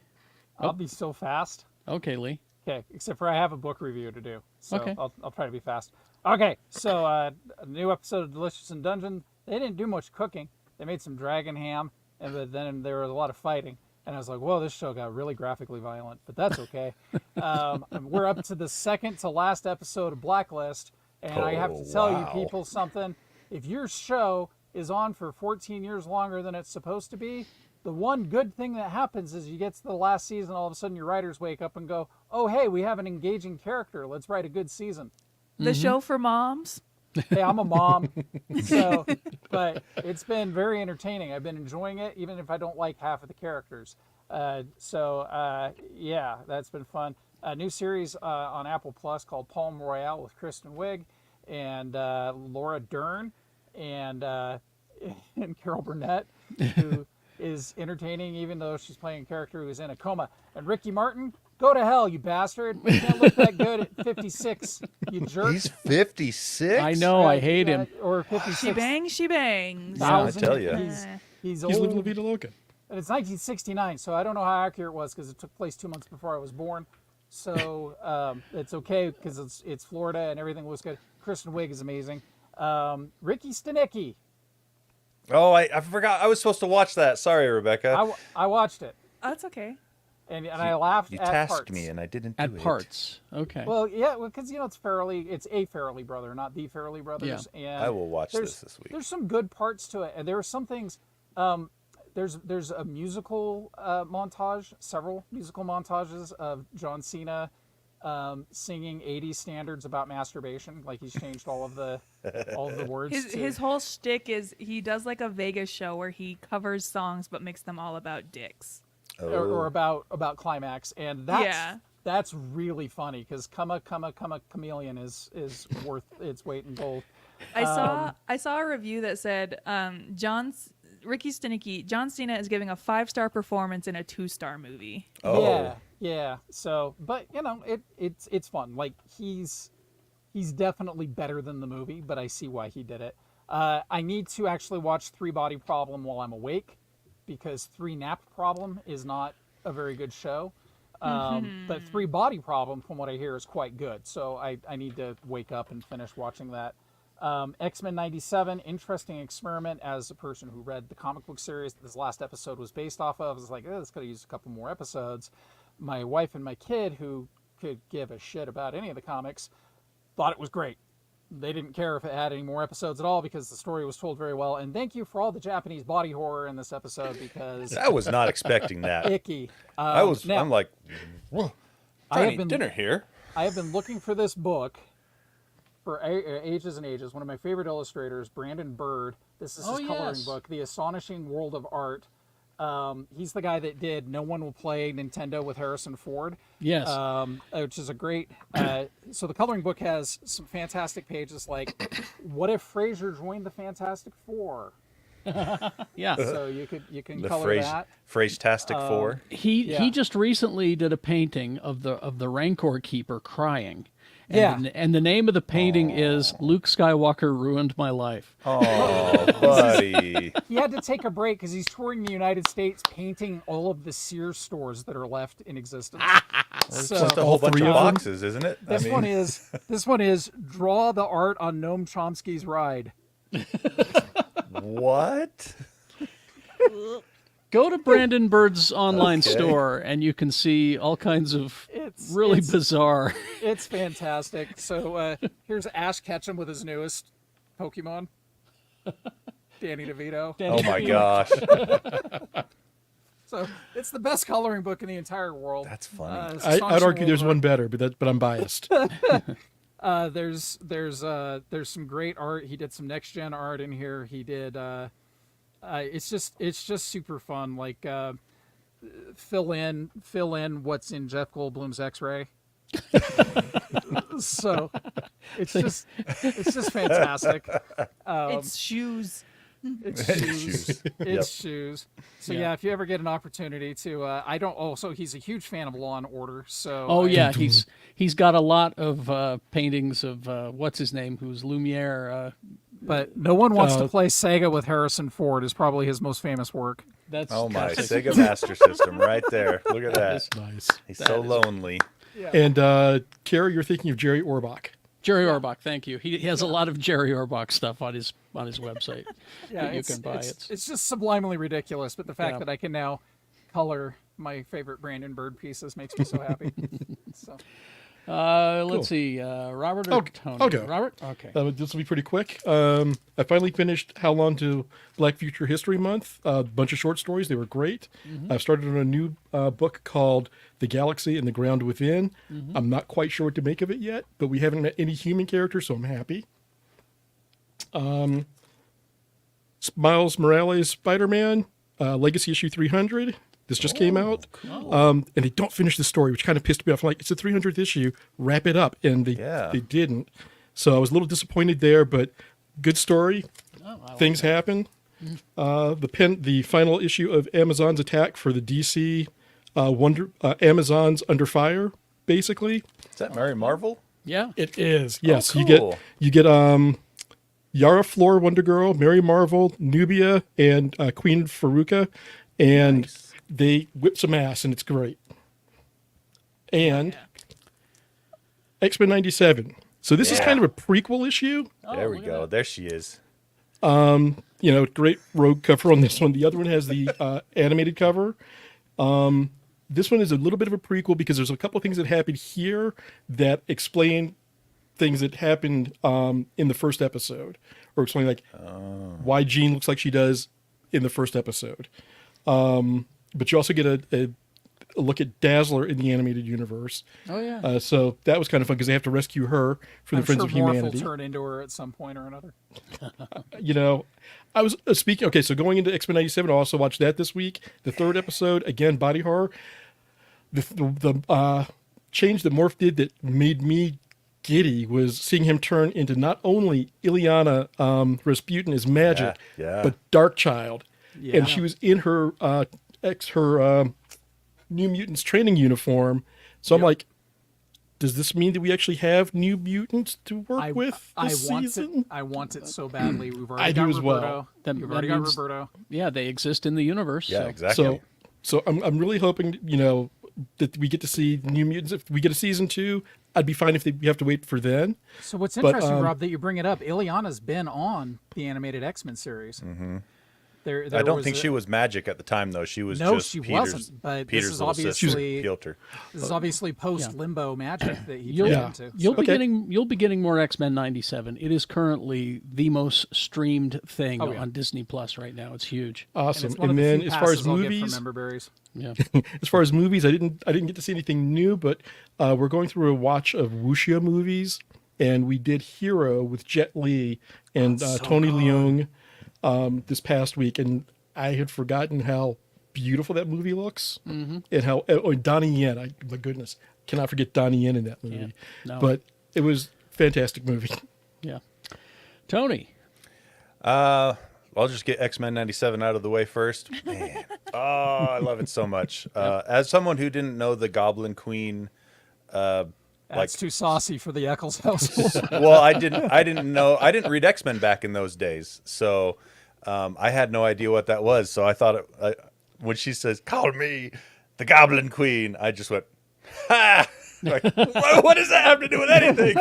I'll be so fast. Okay, Lee. Okay, except for I have a book review to do. So Okay. I'll try to be fast. Okay, so a new episode of Delicious in Dungeon. They didn't do much cooking. They made some dragon ham, but then there was a lot of fighting. And I was like, whoa, this show got really graphically violent, but that's okay. We're up to the second to last episode of Blacklist, and I have to tell you people something. If your show is on for 14 years longer than it's supposed to be, the one good thing that happens is you get to the last season, all of a sudden your writers wake up and go, oh, hey, we have an engaging character. Let's write a good season. The show for moms. Hey, I'm a mom, but it's been very entertaining. I've been enjoying it, even if I don't like half of the characters. Yeah, that's been fun. a new series on Apple Plus called Palm Royale with Kristen Wiig and Laura Dern and Carol Burnett, who is entertaining even though she's playing a character who's in a coma. And Ricky Martin, go to hell, you bastard. You can't look that good at 56, you jerk. He's 56. I know. I hate him. Or 56. She bangs, she bangs. I tell ya. He's He's old. living La Vida Loca. And it's 1969, so I don't know how accurate it was because it took place 2 months before I was born. So it's okay because it's Florida and everything looks good. Kristen Wiig is amazing. Ricky Stenicki. Oh, I forgot. I was supposed to watch that. Sorry, Rebecca. I watched it, Oh, that's okay. and I laughed You at tasked parts. me, and I didn't do At it. parts. Okay. Well, yeah, because it's a Farrelly brother, not the Farrelly brothers. And I will watch there's- this week. There's some good parts to it, and there are some things. There's a musical montage, several musical montages of John Cena singing 80s standards about masturbation. Like he's changed all of the words. His whole shtick is he does like a Vegas show where he covers songs but makes them all about dicks. or about climax, and that's really funny because chameleon is worth its weight in gold. I saw a review that said Ricky Stenicki, John Cena is giving a 5-star performance in a 2-star movie. Oh. Yeah. So, but it's fun. Like he's definitely better than the movie, but I see why he did it. I need to actually watch 3 Body Problem while I'm awake, because 3 Nap Problem is not a very good show. But 3 Body Problem, from what I hear, is quite good. So I need to wake up and finish watching that. X-Men 97, interesting experiment. As a person who read the comic book series that this last episode was based off of, I was like, this could have used a couple more episodes. My wife and my kid, who could give a shit about any of the comics, thought it was great. They didn't care if it had any more episodes at all because the story was told very well. And thank you for all the Japanese body horror in this episode because I was not expecting that. icky. I'm like, whoa, I I have been dinner here. I have been looking for this book for ages and ages. One of my favorite illustrators, Brandon Bird. This is his coloring book, The Astonishing World of Art. He's the guy that did No One Will Play Nintendo with Harrison Ford. Yes. Which is a great... so the coloring book has some fantastic pages like, what if Frasier joined the Fantastic Four? Yeah. So you can The color that. Phrase-tastic 4. He just recently did a painting of the Rancor Keeper crying. And Yeah. and the name of the painting is Luke Skywalker Ruined My Life. Oh, buddy. He had to take a break because he's touring the United States painting all of the Sears stores that are left in existence. So Just a whole bunch of 3 of them? boxes, isn't it? this one is draw the art on Noam Chomsky's ride. What? Go to Brandon Bird's online Okay. store and you can see all kinds of It's really bizarre. It's fantastic. So here's Ash Ketchum with his newest Pokemon, Danny DeVito. Oh my gosh. So it's the best coloring book in the entire world. That's funny. It's I'd Astonishing argue there's World one better, but I'm biased. There's some great art. He did some next gen art in here. He did. It's just super fun. Like fill in what's in Jeff Goldblum's X-ray. So it's just fantastic. It's shoes. It's Shoes. shoes. It's shoes. So yeah, if you ever get an opportunity to, so he's a huge fan of Law and Order. So Oh yeah, he's got a lot of paintings of what's his name, who's Lumiere. but no one wants to play Sega with Harrison Ford is probably his most famous work. That's Oh my, Sega Master System right there. Look at that. Nice. He's so lonely. And Carrie, you're thinking of Jerry Orbach. Jerry Orbach, thank you. He has a lot of Jerry Orbach stuff on his website. Yeah, that you can buy. It's just sublimely ridiculous, but the fact Yeah. that I can now color my favorite Brandon Bird pieces makes me so happy. So Let's see, Robert or Tony? I'll go. Robert? Okay. This will be pretty quick. I finally finished How Long to Black Future History Month. A bunch of short stories. They were great. I've started on a new book called The Galaxy and the Ground Within. I'm not quite sure what to make of it yet, but we haven't met any human characters, so I'm happy. Miles Morales Spider-Man, Legacy issue 300. This just came out, and they don't finish the story, which kind of pissed me off. I'm like, it's the 300th issue, wrap it up, and they didn't. So I was a little disappointed there, but good story. Things happen. The final issue of Amazon's attack for the DC Amazon's Under Fire, basically. Is that Mary Marvel? Yeah. It is. Yes, cool. you get Yara Flor, Wonder Girl, Mary Marvel, Nubia, and Queen Faruka, and they whip some ass, and it's great. And X-Men 97. So this is kind of a prequel issue. There we go. There she is. Great rogue cover on this one. The other one has the animated cover. This one is a little bit of a prequel because there's a couple of things that happened here that explain things that happened in the first episode, or explain why Jean looks like she does in the first episode. But you also get a look at Dazzler in the animated universe. Oh yeah. So that was kind of fun because they have to rescue her from the Friends of Humanity. Morph will turn into her at some point or another. I was speaking. Okay, so going into X-Men 97, I also watched that this week. The third episode, again, body horror. The change that Morph did that made me giddy was seeing him turn into not only Ileana Rasputin as Magic, but Darkchild. Yeah. And she was in her New Mutants training uniform. So I'm like, does this mean that we actually have New Mutants to work with this season? I want it so badly. We've already I got do as Roberto. well. We've already got Roberto. Yeah, they exist in the universe. Yeah, so. exactly. So I'm really hoping, that we get to see New Mutants. If we get a season 2, I'd be fine if we have to wait for then. So what's interesting, Rob, that you bring it up, Ileana's been on the animated X-Men series. Mm-hmm. There I don't think she was Magic at the time, though. She was just wasn't. But Peter's this is little obviously sister, this is obviously post Limbo Magic that he you'll, turned into. You'll be getting more X-Men 97. It is currently the most streamed thing on Disney Plus right now. It's huge. Awesome. And then as far as movies, as far as movies, I didn't get to see anything new, but we're going through a watch of wuxia movies, and we did Hero with Jet Li and Tony Leung. This past week, and I had forgotten how beautiful that movie looks, and how Donnie Yen. My goodness, cannot forget Donnie Yen in that movie. Yeah. No. But it was a fantastic movie. Yeah, Tony. I'll just get X-Men 97 out of the way first. Man, I love it so much. As someone who didn't know the Goblin Queen. That's too saucy for the Eccles household. Well, I didn't know. I didn't read X-Men back in those days, so I had no idea what that was. So I thought when she says, "Call me the Goblin Queen," I just went, "Ha!" Like, what does that have to do with anything?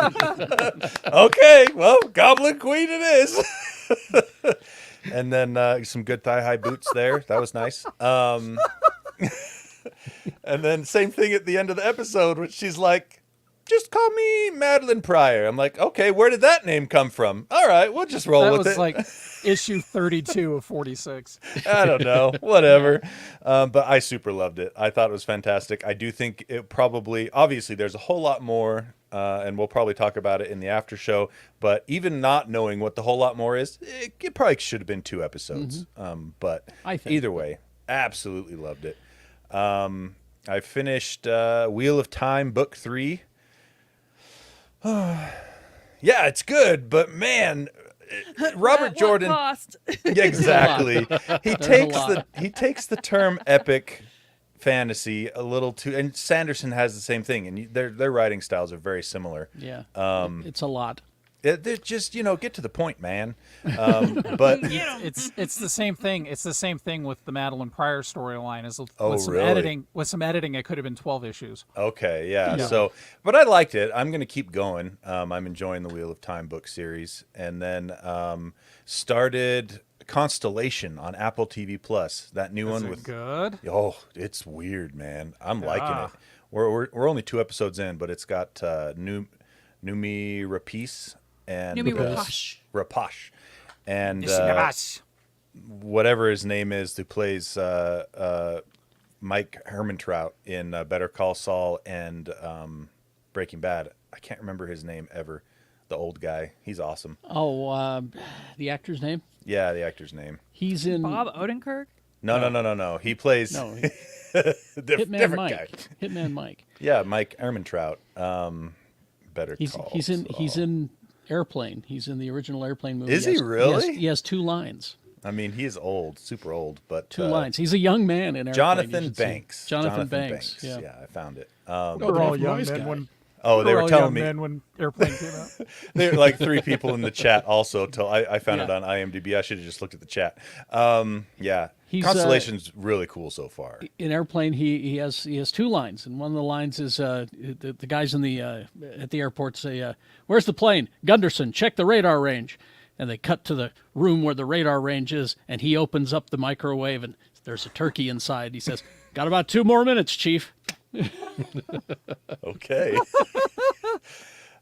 Okay, well, Goblin Queen it is. And then some good thigh-high boots there. That was nice. And then same thing at the end of the episode, when she's like, "Just call me Madeline Pryor." I'm like, okay, where did that name come from? All right, we'll just roll with it. That was like issue 32 of 46. I don't know, whatever. But I super loved it. I thought it was fantastic. I do think it obviously there's a whole lot more, and we'll probably talk about it in the after show. But even not knowing what the whole lot more is, it probably should have been 2 episodes. But either way, absolutely loved it. I finished Wheel of Time book 3. Yeah, it's good, but man, Robert Jordan. Cost? Yeah, exactly. He takes the term epic fantasy a little too, and Sanderson has the same thing, and their writing styles are very similar. Yeah, it's a lot. They're just get to the point, man. But it's the same thing. It's the same thing with the Madeline Pryor storyline. With some really? editing, it could have been 12 issues. Okay, yeah. So, but I liked it. I'm gonna keep going. I'm enjoying the Wheel of Time book series, and then started Constellation on Apple TV Plus. That new one with good. Oh, it's weird, man. I'm liking it. We're only 2 episodes in, but it's got Numi Rapace and Rapace and whatever his name is, who plays Mike Hermantraut in Better Call Saul and Breaking Bad. I can't remember his name ever. The old guy. He's awesome. Oh, the actor's name? Yeah, the actor's name. He's in Bob Odenkirk. No. He plays No, different Hitman Mike. guy. Hitman Mike. Yeah, Mike Ehrmantraut. Better call. He's in Airplane. He's in the original Airplane movie. Is he really? He has 2 lines. I mean, he is old, super old, but 2 lines. He's a young man in Airplane. Jonathan Banks. Jonathan Banks. Yeah. I found it. We're all young nice men guy. when. They were telling me when Airplane came out. there were like 3 people in the chat also. Till I found it on IMDb. I should have just looked at the chat. Yeah, Constellation's really cool so far. In Airplane, he has 2 lines, and one of the lines is the guys in the at the airport say, "Where's the plane? Gunderson, check the radar range." And they cut to the room where the radar range is, and he opens up the microwave, and there's a turkey inside. He says, "Got about 2 more minutes, Chief." Okay.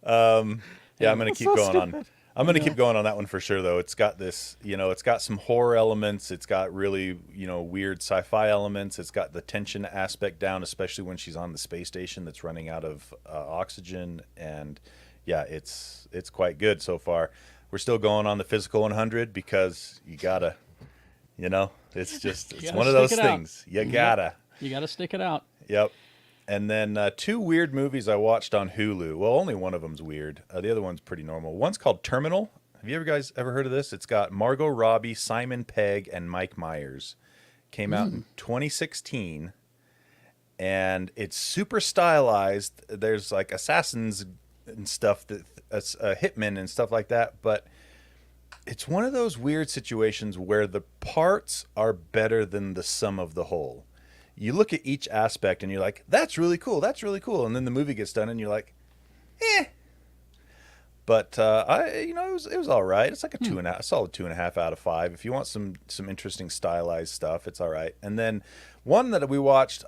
Yeah, I'm gonna keep going on. I'm gonna keep going on that one for sure, though. It's got this, it's got some horror elements. It's got really, weird sci-fi elements. It's got the tension aspect down, especially when she's on the space station that's running out of oxygen. And yeah, it's quite good so far. We're still going on the physical 100 because you gotta, it's one of those things. You gotta. You gotta stick it out. Yep. And then 2 weird movies I watched on Hulu. Well, only one of them's weird. The other one's pretty normal. One's called Terminal. Have you guys ever heard of this? It's got Margot Robbie, Simon Pegg, and Mike Myers. Came out in 2016. And it's super stylized. There's like assassins and stuff, hitmen and stuff like that. But it's one of those weird situations where the parts are better than the sum of the whole. You look at each aspect and you're like, that's really cool. And then the movie gets done and you're like, eh. But it was all right. It's like a solid 2.5 out of 5. If you want some interesting stylized stuff, it's all right. And then one that we watched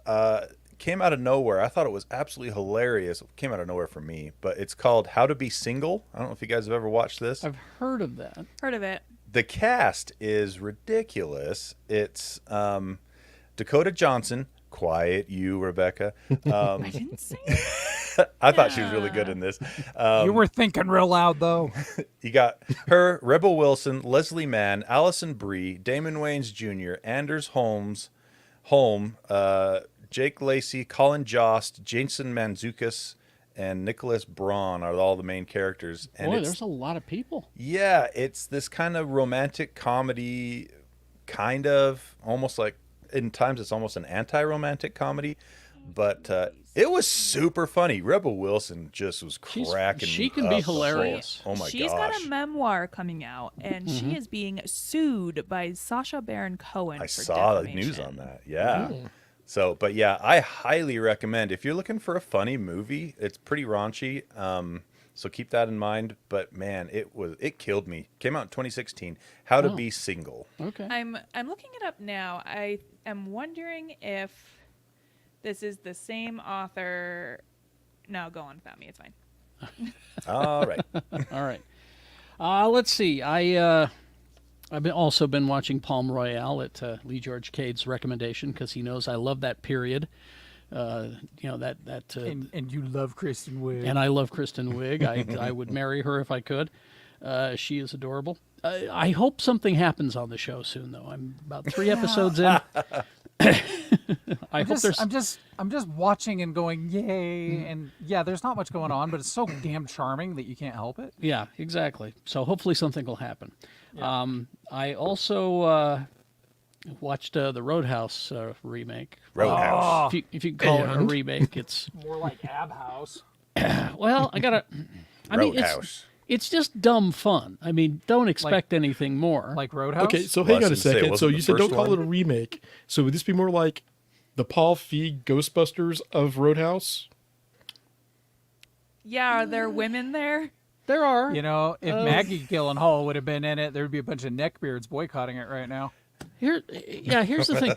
came out of nowhere. I thought it was absolutely hilarious. It came out of nowhere for me, but it's called How to Be Single. I don't know if you guys have ever watched this. I've heard of that. Heard of it. The cast is ridiculous. It's Dakota Johnson, quiet you, Rebecca. I didn't say it. I thought she was really good in this. You were thinking real loud, though. You got her, Rebel Wilson, Leslie Mann, Allison Brie, Damon Wayans Jr., Anders Holm, Jake Lacey, Colin Jost, Jason Mantzoukas, and Nicholas Braun are all the main characters. And Boy, there's a lot of people. Yeah, it's this kind of romantic comedy, kind of almost like, in times it's almost an anti-romantic comedy, but it was super funny. Rebel Wilson just was cracking. She can be hilarious. Oh my gosh. She's got a memoir coming out, and she is being sued by Sacha Baron Cohen. I saw the news on that. Yeah. So, but yeah, I highly recommend if you're looking for a funny movie. It's pretty raunchy. So keep that in mind. But man, it killed me. Came out in 2016. How to Be Single. Okay. I'm looking it up now. I am wondering if this is the same author. No, go on without me. It's fine. All right. All right. Let's see. I've also been watching Palm Royale at Lee George Cade's recommendation because he knows I love that period. And you love Kristen Wiig. And I love Kristen Wiig. I would marry her if I could. She is adorable. I hope something happens on the show soon, though. I'm about 3 episodes in. I'm just watching and going, yay! And yeah, there's not much going on, but it's so damn charming that you can't help it. Yeah, exactly. So hopefully something will happen. Yeah. I also watched the Roadhouse remake. Roadhouse. If you can call it a remake, it's more like Ab House. Well, I mean, it's just dumb fun. I mean, don't expect anything more. Like Roadhouse? Okay, so hang on a second. So you said don't call one? it a remake. So would this be more like the Paul Feig Ghostbusters of Roadhouse? Yeah, are there women there? There are. You know, if Maggie Gyllenhaal would have been in it, there would be a bunch of neckbeards boycotting it right now. Here's the thing.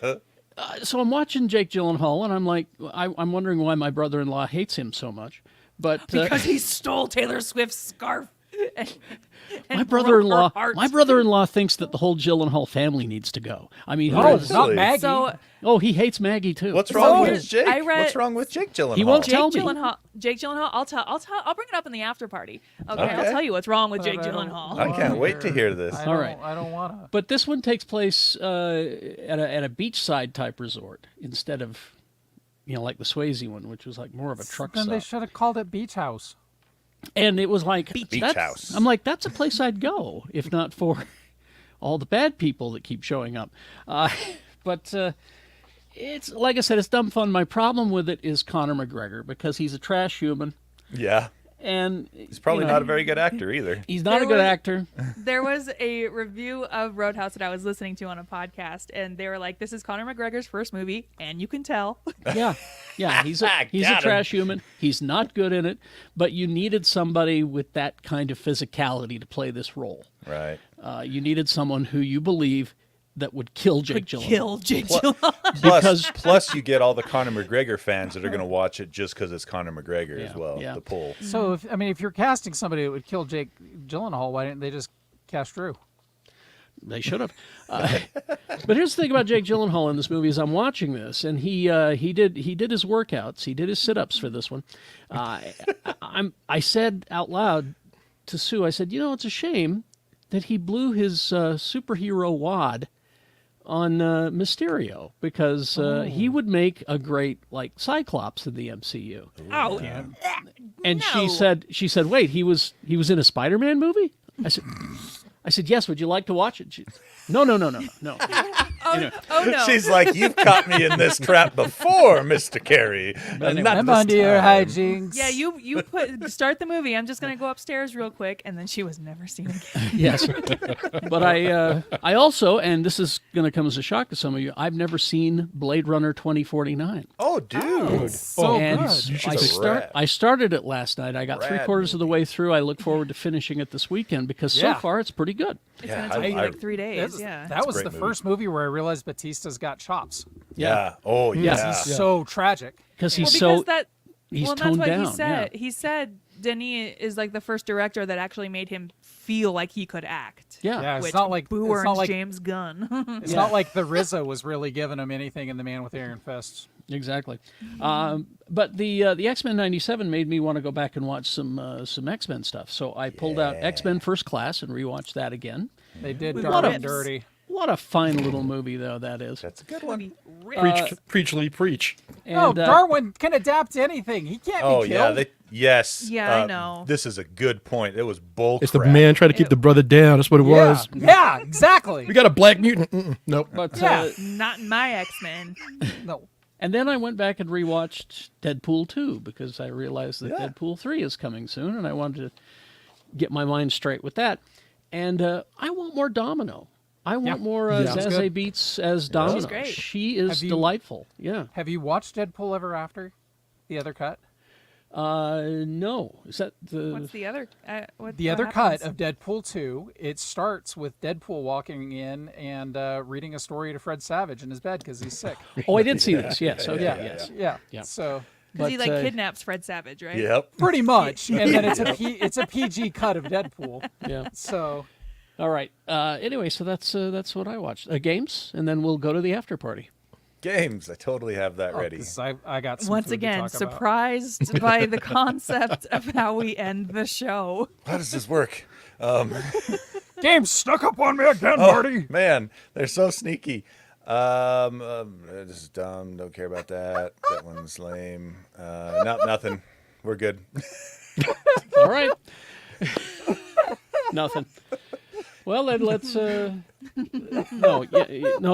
So I'm watching Jake Gyllenhaal, and I'm like, I'm wondering why my brother-in-law hates him so much. But because he stole Taylor Swift's scarf. My and brother-in-law, broke her heart. my brother-in-law thinks that the whole Gyllenhaal family needs to go. I mean, Oh, Really? not Maggie. So he hates Maggie too. What's wrong So, with Jake? I read- What's wrong with Jake Gyllenhaal? He won't Jake tell me. Gyllenhaal. I'll bring it up in the after party. Okay, Okay. I'll tell you what's wrong with Jake But I don't Gyllenhaal. I can't wait to hear this. I All don't, right. I don't want to. But this one takes place at a beachside type resort instead of, like the Swayze one, which was like more of a truck Then they stop. should have called it Beach House. And it was like Beach that's- house. I'm like, that's a place I'd go if not for all the bad people that keep showing up. But it's like I said, it's dumb fun. My problem with it is Conor McGregor because he's a trash human, Yeah. and He's probably not a very good actor either. He's not a There good was- actor. There was a review of Roadhouse that I was listening to on a podcast, and they were like, "This is Conor McGregor's first movie, and you can tell." Yeah, he's a Got him. trash human. He's not good in it, but you needed somebody with that kind of physicality to play this role. Right. You needed someone who you believe that would kill Jake Gyllenhaal. Kill Jake Gyllenhaal. Plus, you get all the Conor McGregor fans that are going to watch it just because it's Conor McGregor as well. yeah. The pull. So, if you're casting somebody that would kill Jake Gyllenhaal, why didn't they just cast Drew? They should have. But here's the thing about Jake Gyllenhaal in this movie: is I'm watching this, and he did his workouts, he did his sit-ups for this one. I said out loud to Sue, I said, it's a shame that he blew his superhero wad on Mysterio because he would make a great Cyclops in the MCU. Oh, And No. she said, wait, he was in a Spider-Man movie? I said, yes. Would you like to watch it? No. oh no! She's like, you've caught me in this trap before, Mr. Carey. anyway. Not I'm this under your time." hijinks. Yeah, you start the movie. I'm just gonna go upstairs real quick, and then she was never seen again. Yes. But I also, and this is going to come as a shock to some of you, I've never seen Blade Runner 2049. Oh, dude. So And good. You should I, go rat. I started it last night. I got Rad three-quarters of the way through. I look forward to finishing it this weekend because so Yeah. far it's pretty good. It's Yeah, gonna take you I- like 3 days. That was great the movie. first movie where I realized Batista's got chops. Yeah. Oh, yeah. He's so tragic. Because Well, he's because so that. he's Well, that's toned what down. he said. Yeah. He said Denis is like the first director that actually made him feel like he could act. Yeah. Yeah, it's Which not like Boo it's earns not like James Gunn. it's not like the RZA was really giving him anything in The Man with Iron Fists. Exactly. But the X-Men 97 made me want to go back and watch some X-Men stuff. So I pulled out X-Men First Class and rewatched that again. They did We Dark got and it. Dirty. What a fine little movie, though, that is. That's a good one. Preach, Lee, preach. No, And, Darwin can adapt to anything. He can't Oh, be yeah. killed. Yes. Yeah, I know. This is a good point. It was bull It's the crap. man trying to keep the brother down. That's what it yeah, was. yeah, exactly. We got a black mutant. Nope. But, Yeah. Not in my X-Men. No. and then I went back and rewatched Deadpool 2 because I realized that Yeah. Deadpool 3 is coming soon, and I wanted to get my mind straight with that. And I want more Domino. I want more Sounds Zazie good. Beetz as Domino. great. She is Have you- delightful. Yeah. Have you watched Deadpool Ever After? The other cut? No. Is that the... What's the other? The what other cut happens? of Deadpool 2, it starts with Deadpool walking in and reading a story to Fred Savage in his bed because he's sick. Oh, I did see this. Yes. Okay. Yeah, Yes. yeah. Yeah. So Because he But, kidnaps Fred Savage, right? Yep. pretty much, and then it's a PG cut of Deadpool. Yeah. So All right. Anyway, so that's what I watched. Games, and then we'll go to the after party. Games. I totally have that ready. 'cause I got some Once food to again, talk about. surprised by the concept of how we end the show. How does this work? Game snuck up on me again, Oh, Marty. man, they're so sneaky. This is dumb. Don't care about that. That one's lame. Nothing. We're good. All right. Nothing. Well, then let's. No,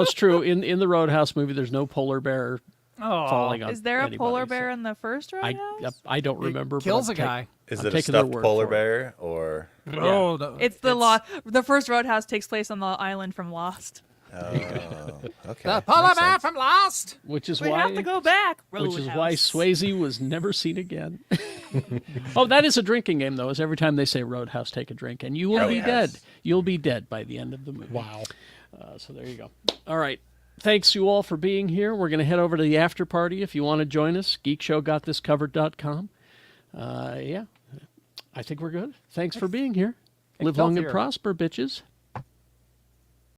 it's true. In the Roadhouse movie, there's no polar bear falling on. Is there a anybody, polar so bear in the first Roadhouse? I don't remember. but Kills I'm a guy. Is I'm it a taking their stuffed word polar for it. bear or? Oh, no. It's the first Roadhouse takes place on the island from Lost. Okay. The polar makes bear sense. from Lost. Which is We why. have to go back. Which is why Roadhouse. Swayze was never seen again. Oh, that is a drinking game, though. Is every time they say Roadhouse, take a drink, and you will be dead. You'll be dead by the end of the movie. Wow. So there you go. All right. Thanks you all for being here. We're going to head over to the after party if you want to join us. GeekShowGotThisCovered.com. Yeah. I think we're good. Thanks for being here. Live long and healthier. prosper, bitches.